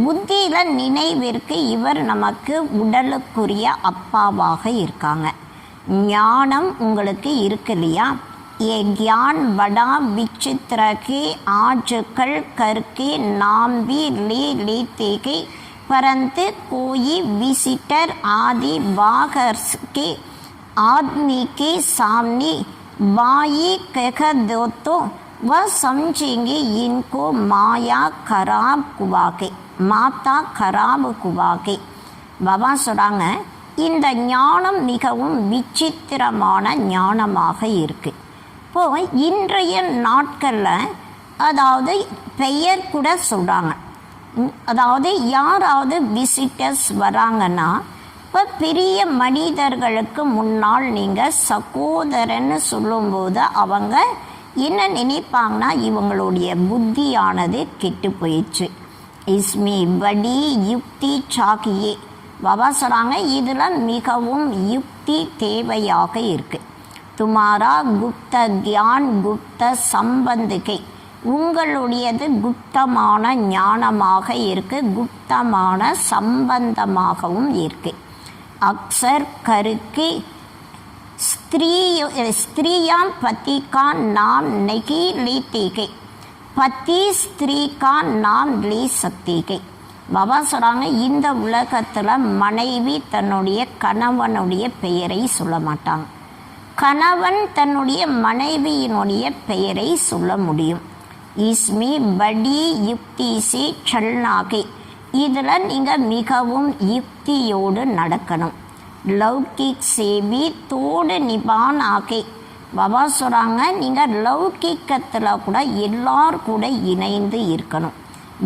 புத்தியில் நினைவிற்கு இவர் நமக்கு உடலுக்குரிய அப்பாவாக இருக்காங்க. ஞானம் உங்களுக்கு இருக்கு இல்லையா? ये ज्ञान बड़ा विचित्र के आजकल करके नाम भी ले लेते के परंतु कोई विजिटर आदि बाहर के आदमी के सामने बाई कह दो तो वह समझेंगे इनको माया खराब हुआ के माता खराब हुआ के. பாபா சொல்கிறாங்க, இந்த ஞானம் மிகவும் விசித்திரமான ஞானமாக இருக்குது. இப்போது இன்றைய நாட்களில் அதாவது பெயர் கூட சொல்கிறாங்க. அதாவது யாராவது விசிட்டர்ஸ் வராங்கன்னா, இப்போ பெரிய மனிதர்களுக்கு முன்னால் நீங்கள் சகோதரன்னு சொல்லும்போது அவங்க என்ன நினைப்பாங்கன்னா, இவங்களுடைய புத்தியானது கெட்டு போயிடுச்சு. இஸ்மி படி யுக்தி சாக்கியே. பாபா சொல்கிறாங்க, இதில் மிகவும் யுக்தி தேவையாக இருக்குது. துமாரா குப்த தியான் குப்த சம்பந்திகை. உங்களுடையது குப்தமான ஞானமாக இருக்குது, குப்தமான சம்பந்தமாகவும் இருக்குது. அக்சர் கருக்கு स्त्रियां पति का नाम नहीं लेती गई, पति स्त्री का नाम ले सकती गई. பாபா சொல்கிறாங்க, இந்த உலகத்தில் மனைவி தன்னுடைய கணவனுடைய பெயரை சொல்ல மாட்டாங்க, கணவன் தன்னுடைய மனைவியினுடைய பெயரை சொல்ல முடியும். இஸ்மி படி யுக்தி சி சல்னாகே, இதில் நீங்கள் மிகவும் யுக்தியோடு நடக்கணும். லௌகிக் சேவி தோடு நிபான் ஆகே, பாபா சொல்கிறாங்க, நீங்கள் லௌகிக்கத்தில் கூட எல்லார் கூட இணைந்து இருக்கணும்.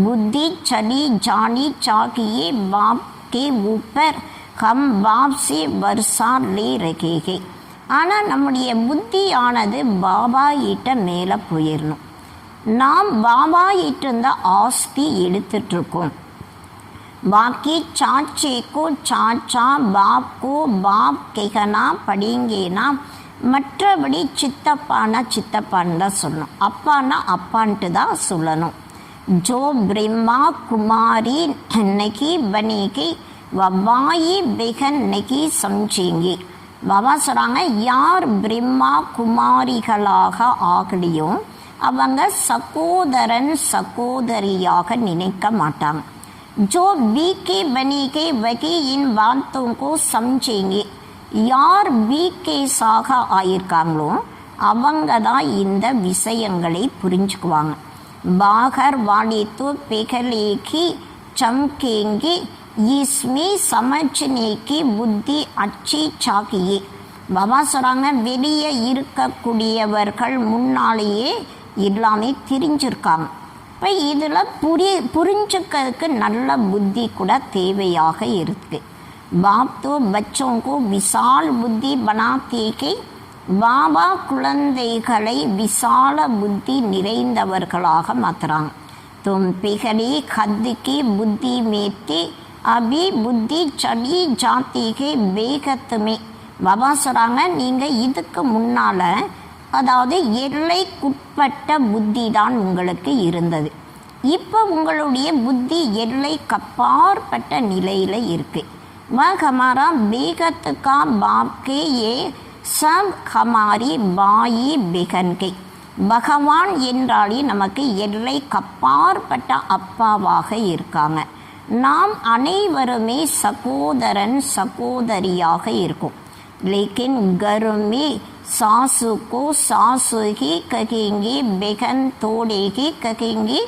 புத்தி சலி ஜானி சாகியே பாப் கே ஊப்பர் கம் பாப் சே வர்ஷா லே ரகேகே. ஆனால் நம்முடைய புத்தியானது பாபா கிட்ட மேலே போயிடணும். நாம் பாபா கிட்ட இருந்த ஆஸ்தி எடுத்துட்ருக்கோம். பாக்கி சாச்சேக்கோ சாச்சா பாப்கோ பாப் கெகனா படிங்கேனா, மற்றபடி சித்தப்பானா சித்தப்பான்னு தான் சொல்லணும், அப்பானா அப்பான்ட்டு தான் சொல்லணும். ஜோ பிரம்மா குமாரி நகி பனேகி வபாயி பெகன் நகி சம்சேங்கி. பாபா சொல்கிறாங்க, யார் பிரம்மா குமாரிகளாக ஆகலையோ அவங்க சகோதரன் சகோதரியாக நினைக்க மாட்டாங்க. ஜோ பீகே பனேகே வகி இன் வார்த்தோங்கோ சம்சேங்கி, யார் பீகேஸாக ஆயிருக்காங்களோ அவங்க தான் இந்த விஷயங்களை புரிஞ்சுக்குவாங்க. பாகர் வாலித்து பெகலேகி சம்கேங்கி இஸ்மி சமச்சனேக்கி புத்தி அச்சி சாக்கியே. பாபா சொல்கிறாங்க, வெளியே இருக்கக்கூடியவர்கள் முன்னாலேயே எல்லாமே தெரிஞ்சிருக்காங்க. இப்போ இதில் புரிஞ்சுக்கிறதுக்கு நல்ல புத்தி கூட தேவையாக இருக்குது. பாப் தோ பச்சோங்கோ விசால் புத்தி பனாத்தேகே, பாபா குழந்தைகளை விசால புத்தி நிறைந்தவர்களாக மாற்றுறாங்க. தும் பிகலி கத்திக்கு புத்தி மேத்தி அபி புத்தி சலி ஜாத்திகே வேகத்துமே. பாபா சொல்கிறாங்க, நீங்கள் இதுக்கு முன்னால் அதாவது எல்லைக்குட்பட்ட புத்தி தான் உங்களுக்கு இருந்தது. இப்போ உங்களுடைய புத்தி எல்லைக்கு அப்பாற்பட்ட நிலையில் இருக்குது. वह हमारा बेगत का बाप के ये सब हमारी बाई बेगन के. பகவான் என்றாலே நமக்கு எல்லை கப்பாற்பட்ட அப்பாவாக இருக்காங்க. நாம் அனைவருமே சகோதரன் சகோதரியாக இருக்கும். लेकिन घर में सासू को सासू ही कहेंगे, बेगन तोड़ेगी कहेंगे.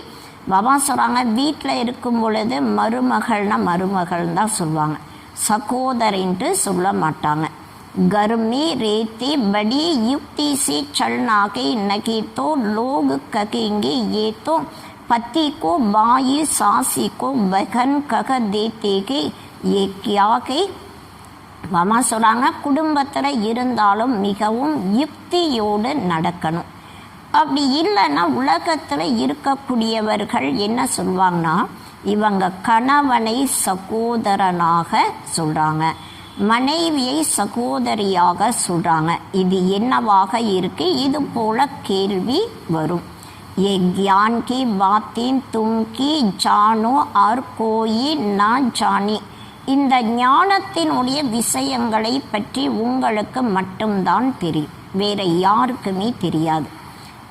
பாபா சொல்கிறாங்க, வீட்டில் இருக்கும் பொழுது மருமகள்னா மருமகள் தான் சொல்லுவாங்க, சகோதரின்ட்டு சொல்ல மாட்டாங்க. गर्मी रेती बड़ी युक्ति से चलना के नकी तो लोग कहेंगे ये तो पति को बाई सासी को बहन कह देते के ये क्या के. மாமா சொல்கிறாங்க, குடும்பத்தில் இருந்தாலும் மிகவும் யுக்தியோடு நடக்கணும். அப்படி இல்லைன்னா உலகத்தில் இருக்கக்கூடியவர்கள் என்ன சொல்லுவாங்கன்னா, இவங்க கணவனை சகோதரனாக சொல்கிறாங்க, மனைவியை சகோதரியாக சொல்கிறாங்க. இது என்னவாக இருக்கு? இது போல கேள்வி வரும். ये ज्ञान की बातें तुम की जानो और कोई ना जाने. இந்த ஞானத்தினுடைய விஷயங்களை பற்றி உங்களுக்கு மட்டும்தான் தெரியும், வேற யாருக்குமே தெரியாது.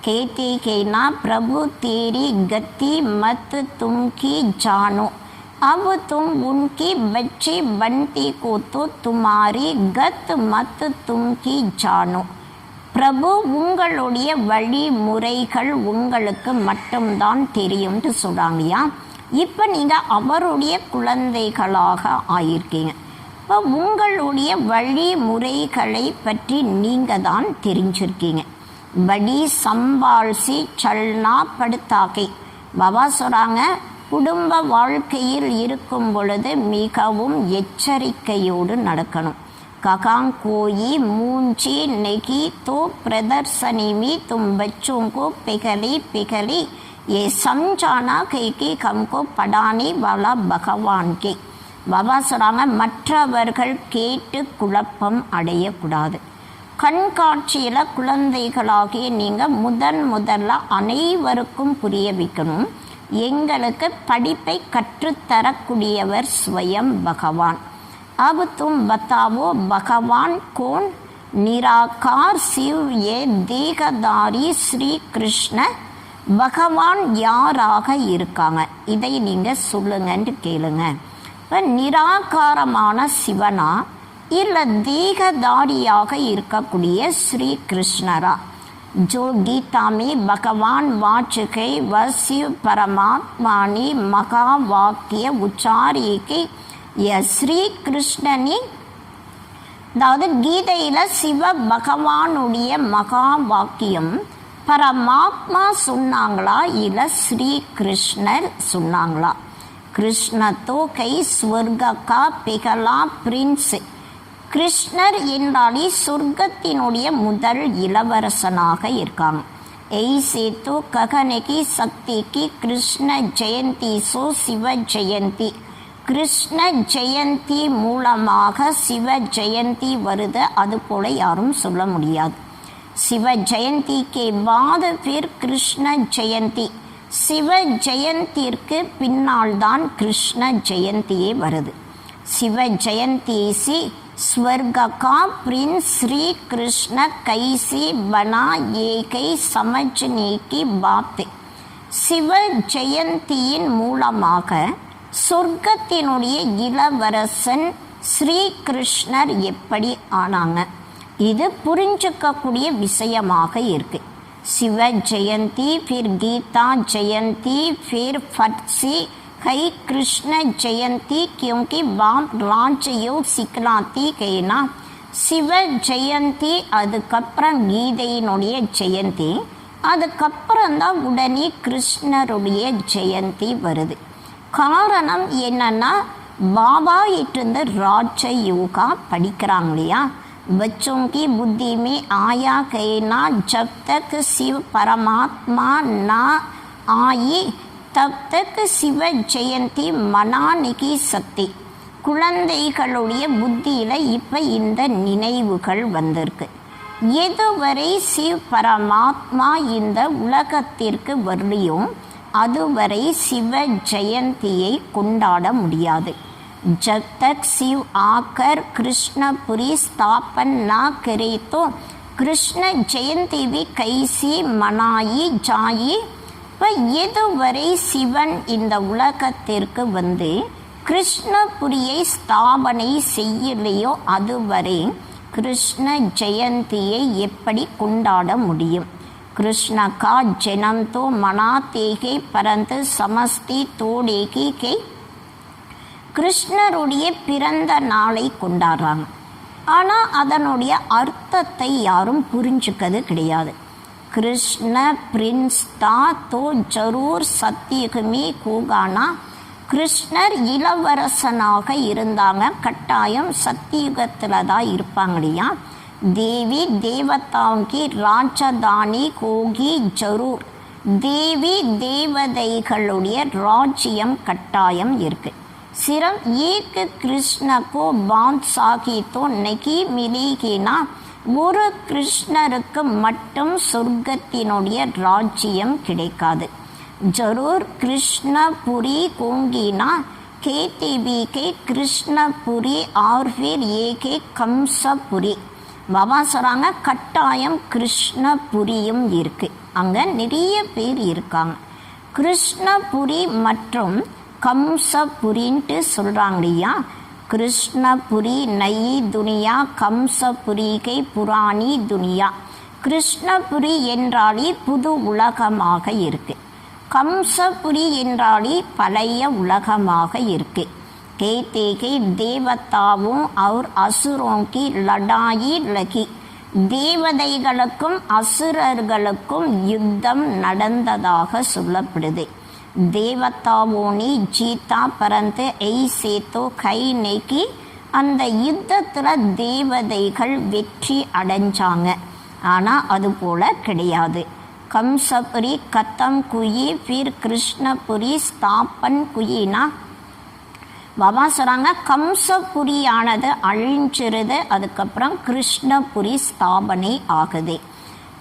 कहते कहना प्रभु तेरी गति मत तुम की जानो, अब तुम उनकी बच्चे बनती को तो तुम्हारी गत मत तुम की जानो. பிரபு உங்களுடைய வழிமுறைகள் உங்களுக்கு மட்டும்தான் தெரியும்னு சொல்கிறாங்கய்யா. இப்போ நீங்கள் அவருடைய குழந்தைகளாக ஆயிருக்கீங்க. இப்போ உங்களுடைய வழிமுறைகளை பற்றி நீங்கள் தான் தெரிஞ்சிருக்கீங்க. படி சம்பாழ்சி சல்னா படுத்தாக்கை. பாபா சொல்கிறாங்க, குடும்ப வாழ்க்கையில் இருக்கும் பொழுது மிகவும் எச்சரிக்கையோடு நடக்கணும். कहाँ कोई मूंची नहीं तो प्रदर्शनी में तुम बच्चों को पिघली पिघली ये समझाना कि हमको पढ़ाने वाला भगवान के. பாபா சொல்கிறாங்க, மற்றவர்கள் கேட்டு குழப்பம் அடையக்கூடாது. கண்காட்சியில் குழந்தைகளாகிய நீங்கள் முதல்ல அனைவருக்கும் புரிய வைக்கணும், எங்களுக்கு படிப்பை கற்றுத்தரக்கூடியவர் ஸ்வயம் பகவான். अब तुम बताओ भगवान कौन? निराकार शिव ये देहधारी श्री कृष्ण பகவான் யாராக இருக்காங்க, இதை நீங்கள் சொல்லுங்கன்னு கேளுங்க. இப்போ நிராகாரமான சிவனா இல்லை தேகதாரியாக இருக்கக்கூடிய ஸ்ரீ கிருஷ்ணரா? जो गीता में भगवान वाचके व शिव परमात्मानी மகாவாக்கிய உச்சாரிக்கு ஸ்ரீ கிருஷ்ணனி, அதாவது கீதையில் சிவ பகவானுடைய மகா வாக்கியம் பரமாத்மா சொன்னாங்களா இல்லை ஸ்ரீ கிருஷ்ணர் சொன்னாங்களா? கிருஷ்ணத்தோ கை ஸ்வர்கா பிகலா பிரின்ஸ். கிருஷ்ணர் என்றாலே சொர்க்கத்தினுடைய முதல் இளவரசனாக இருக்காங்க. ऐसे तो कहने की शक्ति की कृष्ण जयंती सो சிவ ஜெயந்தி. கிருஷ்ண ஜெயந்தி மூலமாக சிவ ஜெயந்தி வருது, அது போல யாரும் சொல்ல முடியாது. சிவ ஜெயந்தி கே பாத் फिर கிருஷ்ண ஜெயந்தி. சிவ ஜெயந்திற்கு பின்னால் தான் கிருஷ்ண ஜெயந்தியே வருது. சிவ ஜெயந்தி சி स्वर्ग का प्रिंस श्री कृष्ण कैसे बना ये कई समझने की बात. சிவ ஜெயந்தியின் மூலமாக சொர்க்கத்தினுடைய இளவரசன் ஸ்ரீ கிருஷ்ணர் எப்படி ஆனாங்க, இது புரிஞ்சுக்கக்கூடிய விஷயமாக இருக்கு. சிவ ஜெயந்தி फिर गीता जयंती फिर फटसी कई कृष्ण जयंती क्योंकि बाप राजयोग सिखलाती कहना. சிவ ஜெயந்தி அதுக்கப்புறம் கீதையினுடைய ஜெயந்தி, அதுக்கப்புறம் தான் உடனே கிருஷ்ணருடைய ஜெயந்தி வருது. காரணம் என்னன்னா பாபா இட்டிருந்து ராஜ யோகா படிக்கிறாங்க இல்லையா. बच्चों की बुद्धि में आया कहना जब तक शिव परमात्मा ना आई तब तक சிவ ஜெயந்தி மனானிக்கு சக்தி. குழந்தைகளுடைய புத்தியில் இப்போ இந்த நினைவுகள் வந்திருக்கு. எதுவரை சிவ பரமாத்மா இந்த உலகத்திற்கு வரலையோ அதுவரை சிவ ஜெயந்தியை கொண்டாட முடியாது. जब तक शिव आकर कृष्णपुरी स्थापन ना करे तो कृष्ण जयंती भी कैसी मनाई जाए. இப்போ எதுவரை சிவன் இந்த உலகத்திற்கு வந்து கிருஷ்ணபுரியை ஸ்தாபனை செய்யலையோ அதுவரை கிருஷ்ண ஜெயந்தியை எப்படி கொண்டாட முடியும்? कृष्ण का जन्म तो मनाते हैं परंतु समस्ती तोड़ेगी के. கிருஷ்ணருடைய பிறந்த நாளை கொண்டாடுறாங்க, ஆனால் அதனுடைய அர்த்தத்தை யாரும் புரிஞ்சுக்கிறது கிடையாது. கிருஷ்ண பிரின்ஸ் தா தோ ஜரூர் சத்தியுகமே கூகானா. கிருஷ்ணர் இளவரசனாக இருந்தாங்க, கட்டாயம் சத்தியுகத்தில் தான் இருப்பாங்க இல்லையா. தேவி தேவதாங்கி ராஜதானி கோகி ஜரூர். தேவி தேவதைகளுடைய ராஜ்யம் கட்டாயம் இருக்குது. सिर्फ एक कृष्ण को बादशाही तो नहीं मिलेगी ना. ஒரு கிருஷ்ணருக்கு மட்டும் சொர்க்கத்தினுடைய ராஜ்யம் கிடைக்காது. ஜரூர் கிருஷ்ணபுரி கோங்கினா கேத்தி பி கே கிருஷ்ணபுரி ஆர் ஃபிர் ஏகே கம்சபுரி. பாபா சொல்கிறாங்க கட்டாயம் கிருஷ்ணபுரியும் இருக்குது, அங்கே நிறைய பேர் இருக்காங்க. கிருஷ்ணபுரி மற்றும் கம்சபுரின்ட்டு சொல்கிறாங்க இல்லையா. கிருஷ்ணபுரி நயி துனியா கம்சபுரிகை புராணி துனியா. கிருஷ்ணபுரி என்றாலே புது உலகமாக இருக்குது, கம்சபுரி என்றாலே பழைய உலகமாக இருக்குது. கேத்தேகை தேவதாவும் और असुरों की लड़ाई लगी. தேவதைகளுக்கும் அசுரர்களுக்கும் யுத்தம் நடந்ததாக சொல்லப்படுது. देवताओं ने जीता परंतु ऐसे तो कई नहीं की. அந்த யுத்தத்தில் தேவதைகள் வெற்றி அடைஞ்சாங்க, ஆனால் அது போல் கிடையாது. கம்சபுரி கத்தம் குயி फिर கிருஷ்ணபுரி ஸ்தாபன் குயினா. பாபா சொல்கிறாங்க கம்சபுரியானது அழிஞ்சிருது, அதுக்கப்புறம் கிருஷ்ணபுரி ஸ்தாபனை ஆகுது.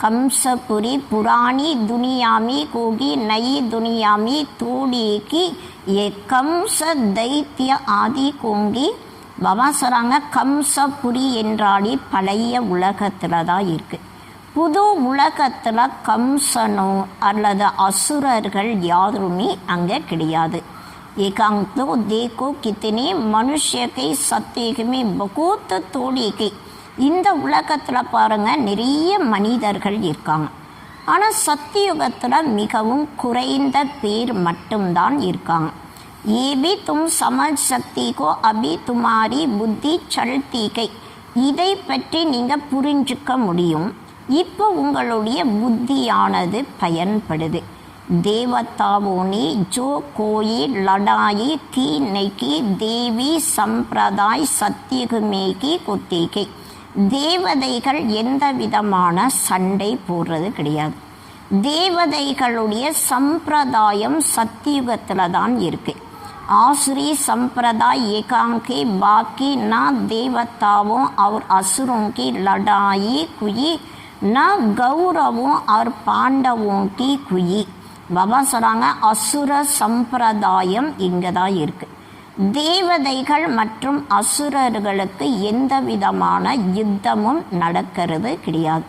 கம்சபுரி புராணி துனியாமி கோகி நயி துனியாமி தோடி கி ஏ கம்ச தைத்திய ஆதி கோங்கி. பாபா சொல்கிறாங்க கம்சபுரி என்றாலே பழைய உலகத்தில் தான் இருக்குது, புது உலகத்தில் கம்சனோ அல்லது அசுரர்கள் யாருமே அங்கே கிடையாது. एकांत तो देखो कितने मनुष्य के सत्य में बहुत थोड़ी के இந்த உலகத்தில் பாருங்கள் நிறைய மனிதர்கள் இருக்காங்க. ஆனால் சத்தியுகத்தில் மிகவும் குறைந்த பேர் மட்டும்தான் இருக்காங்க. ये भी तुम समझ सकती को अभी तुम्हारी புத்தி चलती கை இதை பற்றி நீங்கள் புரிஞ்சுக்க முடியும். இப்போ உங்களுடைய புத்தியானது பயன்படுது. देवताओं ने जो कोई लड़ाई की नहीं की देवी संप्रदाय सत्युग में की कुत्ती की தேவதைகள் எந்த விதமான சண்டை போடுறது கிடையாது. தேவதைகளுடைய சம்பிரதாயம் சத்தியுகத்தில் தான் இருக்கு. आसुरी संप्रदाय एकांके बाकी न देवताओं और असुरों की लड़ाई हुई न गौरवों और पांडवों की हुई. பாபா சொல்கிறாங்க அசுர சம்பிரதாயம் இங்கே தான் இருக்குது. தேவதைகள் மற்றும் அசுரர்களுக்கு எந்த விதமான யுத்தமும் நடக்கிறது கிடையாது.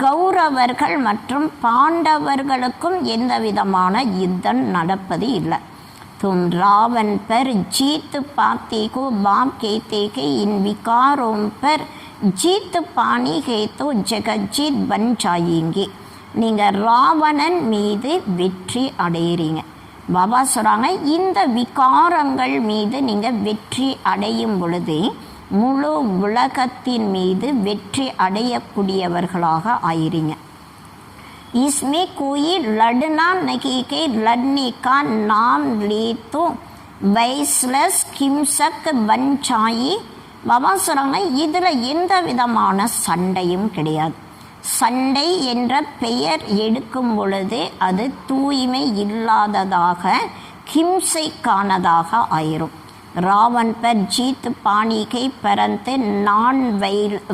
கௌரவர்கள் மற்றும் பாண்டவர்களுக்கும் எந்த விதமான யுத்தம் நடப்பது இல்லை. तुम रावण पर जीत पाते को बाप कहते कि इन विकारों पर जीत पानी है तो जगजीत बन जाएंगे. நீங்கள் ராவணன் மீது வெற்றி அடையிறீங்க. பாபா சொல்கிறாங்க இந்த விகாரங்கள் மீது நீங்கள் வெற்றி அடையும் பொழுது முழு உலகத்தின் மீது வெற்றி அடையக்கூடியவர்களாக ஆயிறீங்க. इसमें कोई लड़ना नहीं के लड़ने का नाम ले तो वैसलस हिंसक बन जाए. பாபா சொல்கிறாங்க இதில் எந்த விதமான சண்டையும் கிடையாது. சண்டை என்ற பெயர் எடுக்கும் பொழுது அது தூய்மை இல்லாததாக ஹிம்சைக்கானதாக ஆயிரும். ராவன் பர் ஜீத் பாணிகை பரந்து நான்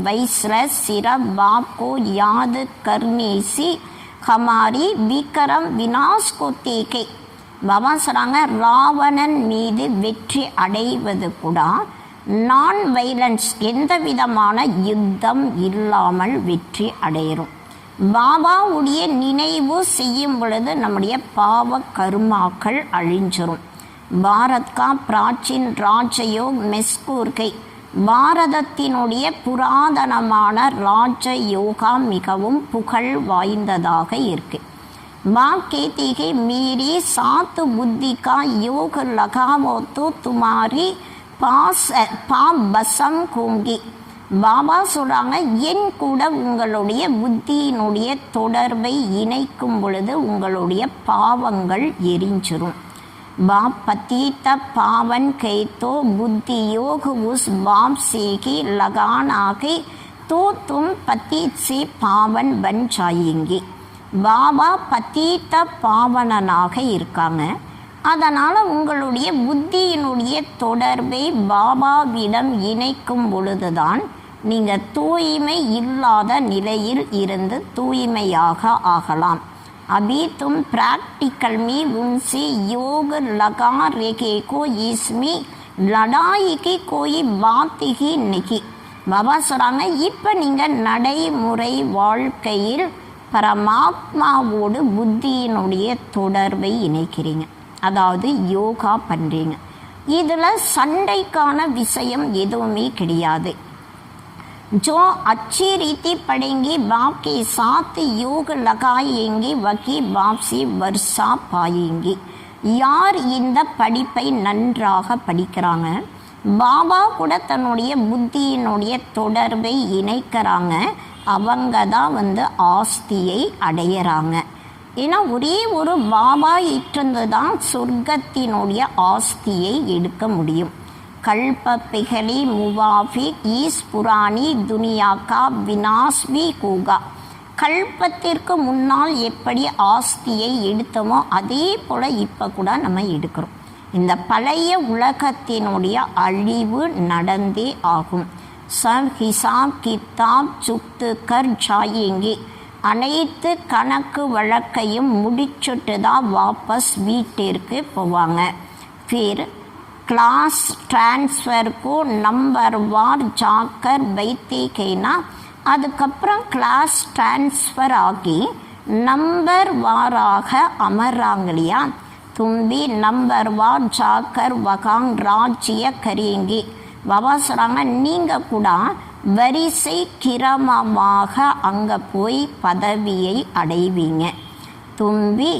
வைஸ்ர சிர பாப்கோ யாது கர்ணேசி ஹமாரி விக்ரம் வினாஷ் கோ தேகை. பாபா சொல்கிறாங்க ராவணன் மீது வெற்றி அடைவது கூட நான் வைலன்ஸ் எந்த விதமான யுத்தம் இல்லாமல் வெற்றி அடையிறோம். பாபாவுடைய நினைவு செய்யும் பொழுது நம்முடைய பாவ கர்மாக்கள் அழிஞ்சிரும். பாரத் கா பிராச்சீன் ராஜயோக் மெஸ்கூர்கை பாரதத்தினுடைய புராதனமான ராஜ யோகா மிகவும் புகழ் வாய்ந்ததாக இருக்கு. बाप कहती है मेरी सात बुद्धि का योग लगाओ तो तुम्हारी பாப் பசம் கூங்கி. பாபா சொல்கிறாங்க என் கூட உங்களுடைய புத்தியினுடைய தொடர்பை இணைக்கும் பொழுது உங்களுடைய பாவங்கள் எரிஞ்சிரும். बाप पतित पावन कहे तो बुद्धि योग उस बाप से ही लगाना के तो तुम पतित से पावन बन जाएंगे. பாபா பதீத்த பாவனனாக இருக்காங்க. அதனால் உங்களுடைய புத்தியினுடைய தொடர்பை பாபாவிடம் இணைக்கும் பொழுதுதான் நீங்கள் தூய்மை இல்லாத நிலையில் இருந்து தூய்மையாக ஆகலாம். अभी तुम प्रैक्टिकल में उनसे योग लगा रहे को इसमें लड़ाई की कोई बात ही नहीं. பாபா சொல்கிறாங்க இப்போ நீங்கள் நடைமுறை வாழ்க்கையில் பரமாத்மாவோடு புத்தியினுடைய தொடர்பை இணைக்கிறீங்க, அதாவது யோகா பண்ணுறீங்க. இதில் சண்டைக்கான விஷயம் எதுவுமே கிடையாது. जो अच्छी रीति पढ़ेंगे बाप के साथ योग लगाएंगे वही बाप से वर्षा पाएंगे. யார் இந்த படிப்பை நன்றாக படிக்கிறாங்க, பாபா கூட தன்னுடைய புத்தியினுடைய தொடர்பை இணைக்கிறாங்க, அவங்க தான் ஆஸ்தியை அடையிறாங்க. ஏன்னா ஒரே ஒரு பாபா இட்டிருந்து தான் சொர்க்கத்தினுடைய ஆஸ்தியை எடுக்க முடியும். कल्प पिघली मुवाफिक इस पुरानी दुनिया का विनाश भी होगा. கல்பத்திற்கு முன்னால் எப்படி ஆஸ்தியை எடுத்தோமோ அதே போல் இப்போ கூட நம்ம எடுக்கிறோம். இந்த பழைய உலகத்தினுடைய அழிவு நடந்தே ஆகும். சப் ஹிசாப் கித்தாப் சுக்து கர் ஜாயேங்கே. அனைத்து கணக்கு வழக்கையும் முடிச்சுட்டு தான் வாபஸ் வீட்டிற்கு போவாங்க. फिर क्लास ट्रांसफ़र को नंबर वार जाकर बैठे कहना அதுக்கப்புறம் கிளாஸ் ட்ரான்ஸ்ஃபர் ஆகி நம்பர் வாராக அமர்றாங்க இல்லையா. தும்பி நம்பர் வார் ஜாக்கர் வகாங் ராஜ்ய கரீங்கி. பாபா சொல்கிறாங்க நீங்கள் கூட வரிசை கிரமமாக அங்கே போய் பதவியை அடைவீங்க. தும்பி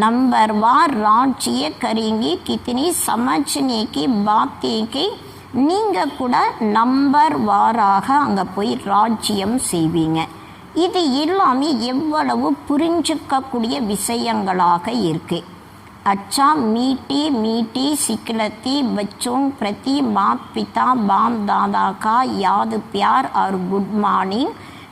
नंबर वार राज्य करेंगे कितनी समझने की बातें की நீங்கள் கூட நம்பர் வாராக அங்கே போய் ராஜ்யம் செய்வீங்க. இது எல்லாமே எவ்வளவு புரிஞ்சிக்கக்கூடிய விஷயங்களாக இருக்கு. अच्छा मीठी मीठी सिखलती बच्चों प्रति माता पिता बाप दादा का याद प्यार और गुड मॉर्निंग.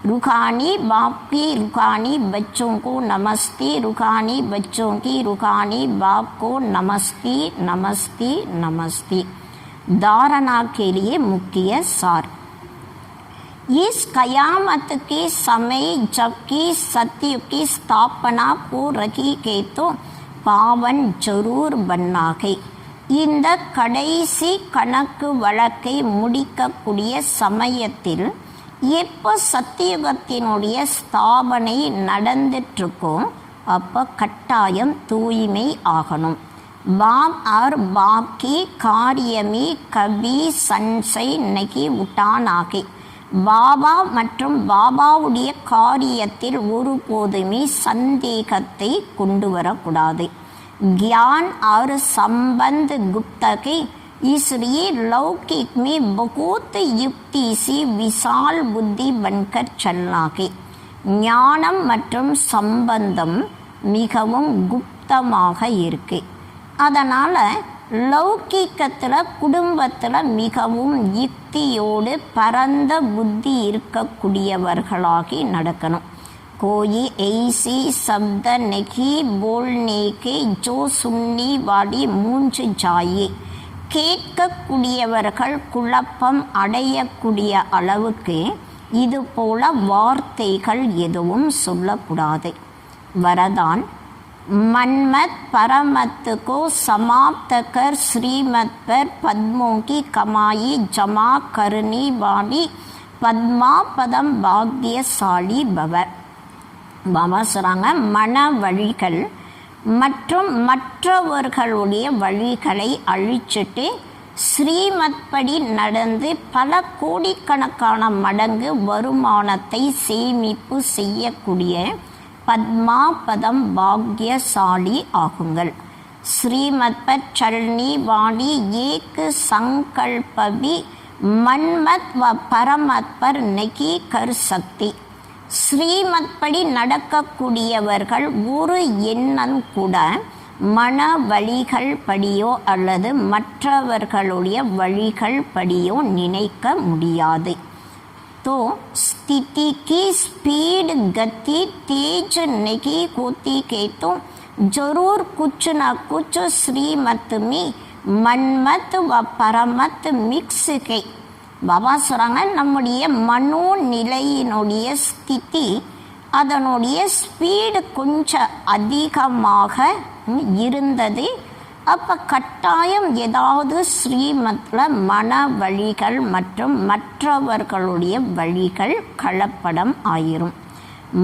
रूहानी बाप की रूहानी बच्चों को नमस्ते. रूहानी बच्चों की रूहानी बाप को नमस्ते नमस्ते नमस्ते. धारणा के लिए मुख्य सार. इस कयामत के समय जबकि सत्य की स्थापना हो रही है तो பாவன் ஜரூர் பண்ணாகை. இந்த கடைசி கணக்கு வழக்கை முடிக்கக்கூடிய சமயத்தில் எப்போ சத்தியுகத்தினுடைய ஸ்தாபனை நடந்துட்டுருக்கோ அப்போ கட்டாயம் தூய்மை ஆகணும். பாப் और बाप की कार्य में कभी संशय नहीं उठानाகை. பாபா மற்றும் பாபாவுடைய காரியத்தில் ஒருபோதுமே சந்தேகத்தை கொண்டு வரக்கூடாது. ज्ञान और संबंध गुप्त के इसलिए लौकिक में बहुत युक्ति से विशाल बुद्धि बनकर चलना के. ஞானம் மற்றும் சம்பந்தம் மிகவும் குப்தமாக இருக்கு. அதனால் லௌகிக்கத்தில் குடும்பத்தில் மிகவும் யுக்தியோடு பரந்த புத்தி இருக்கக்கூடியவர்களாகி நடக்கணும். कोई ऐसी शब्द नहीं बोलने के जो सुनने वाली मूंझ जाए. கேட்கக்கூடியவர்கள் குழப்பம் அடையக்கூடிய அளவுக்கு இது போல வார்த்தைகள் எதுவும் சொல்லக்கூடாது. வரதான் मनमत परमत को समाप्त कर श्रीमत पर पद्मों की कमाई जमा करने वाली पद्मा पदम भाग्यशाली भव. பாபா சொல்கிறாங்க மன வழிகள் மற்றும் மற்றவர்களுடைய வழிகளை அழிச்சிட்டு ஸ்ரீமத் படி நடந்து பல கோடிக்கணக்கான மடங்கு வருமானத்தை சேமிப்பு செய்யக்கூடிய पद्मा पदम भाग्यशाली आகுங்கள். श्रीमत पर चलने वाली एक संकल्प भी मनमत व परमत पर नहीं कर सकती. ஸ்ரீமத் படி நடக்கக்கூடியவர்கள் ஒரு எண்ணம் கூட மன வழிகள் படியோ அல்லது மற்றவர்களுடைய வழிகள் படியோ நினைக்க முடியாது. तो स्थिति की स्पीड गति तेज नहीं होती के तो जरूर कुछ न कुछ श्रीमत में मनमत व परमत मिक्स है. பாபா சொல்கிறாங்க நம்முடைய மனோநிலையினுடைய ஸ்திதி அதனுடைய ஸ்பீடு கொஞ்சம் அதிகமாக இருந்தது. அப்போ கட்டாயம் ஏதாவது ஸ்ரீமத்தில் மன வழிகள் மற்றும் மற்றவர்களுடைய வழிகள் கலப்படம் ஆயிரும்.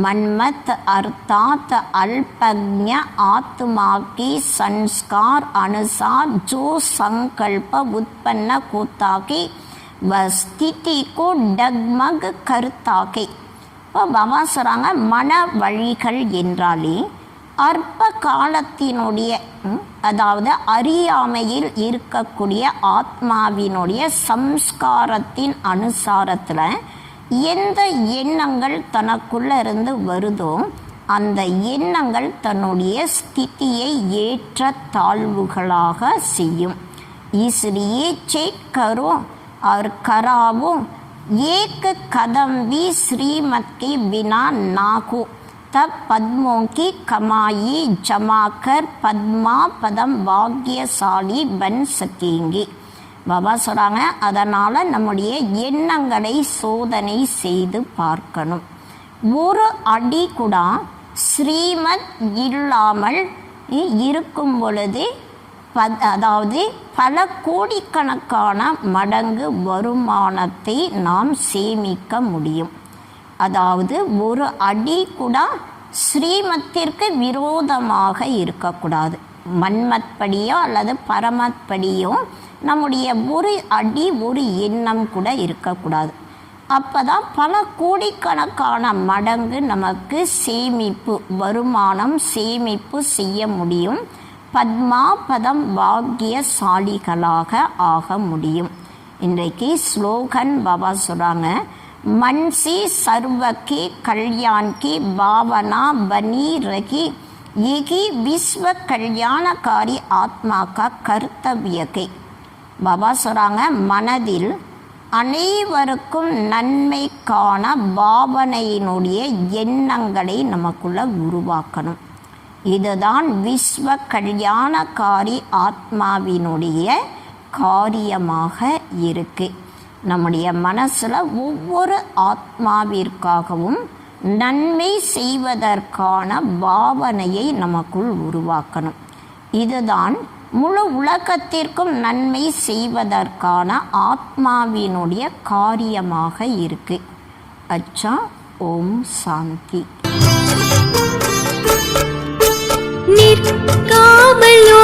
मनमत अर्थात अल्पज्ञ आत्मा के संस्कार अनुसार जो संकल्प उत्पन्न होता के वह स्थिति को डगमग करता के. இப்போ பாபா சொல்கிறாங்க மன வழிகள் என்றாலே அற்ப காலத்தினுடைய அதாவது அறியாமையில் இருக்கக்கூடிய ஆத்மாவினுடைய சம்ஸ்காரத்தின் அனுசாரத்தில் எந்த எண்ணங்கள் தனக்குள்ள இருந்து வருதோ அந்த எண்ணங்கள் தன்னுடைய ஸ்திதியை ஏற்ற தாழ்வுகளாக செய்யும். इसलिए चेक करो और करावो एक कदम भी श्रीमत के बिना ना हो तब पद्मों की कमाई जमा कर पद्मा पदम भाग्यशाली बन सकेंगे. பாபா சொல்கிறாங்க அதனால் நம்முடைய எண்ணங்களை சோதனை செய்து பார்க்கணும். ஒரு அடி கூட ஸ்ரீமத் இல்லாமல் இருக்கும் பொழுது அதாவது பல கோடிக்கணக்கான மடங்கு வருமானத்தை நாம் சேமிக்க முடியும். அதாவது ஒரு அடி கூட ஸ்ரீமத்திற்கு விரோதமாக இருக்கக்கூடாது. மன்மத்படியோ அல்லது பரமத்படியோ நம்முடைய ஒரு அடி ஒரு எண்ணம் கூட இருக்கக்கூடாது. அப்போ தான் பல கோடிக்கணக்கான மடங்கு நமக்கு சேமிப்பு வருமானம் சேமிப்பு செய்ய முடியும். பத்மாபதம் பாக்கியசாலிகளாக ஆக முடியும். இன்றைக்கு ஸ்லோகன் பாபா சொல்கிறாங்க, மன்சி சர்வகி கல்யாண்கி பாவனா பனி ரகி ஏகி விஸ்வ கல்யாணக்காரி ஆத்மா கா கர்த்தவியகை. பாபா சொல்கிறாங்க, மனதில் அனைவருக்கும் நன்மைக்கான பாவனையினுடைய எண்ணங்களை நமக்குள்ள உருவாக்கணும். இதுதான் விஸ்வ கல்யாணக்காரி ஆத்மாவினுடைய காரியமாக இருக்கு. நம்முடைய மனசில் ஒவ்வொரு ஆத்மாவிற்காகவும் நன்மை செய்வதற்கான பாவனையை நமக்குள் உருவாக்கணும். இதுதான் முழு உலகத்திற்கும் நன்மை செய்வதற்கான ஆத்மாவினுடைய காரியமாக இருக்கு. அச்சா, ஓம் சாந்தி. நிற்காமலோ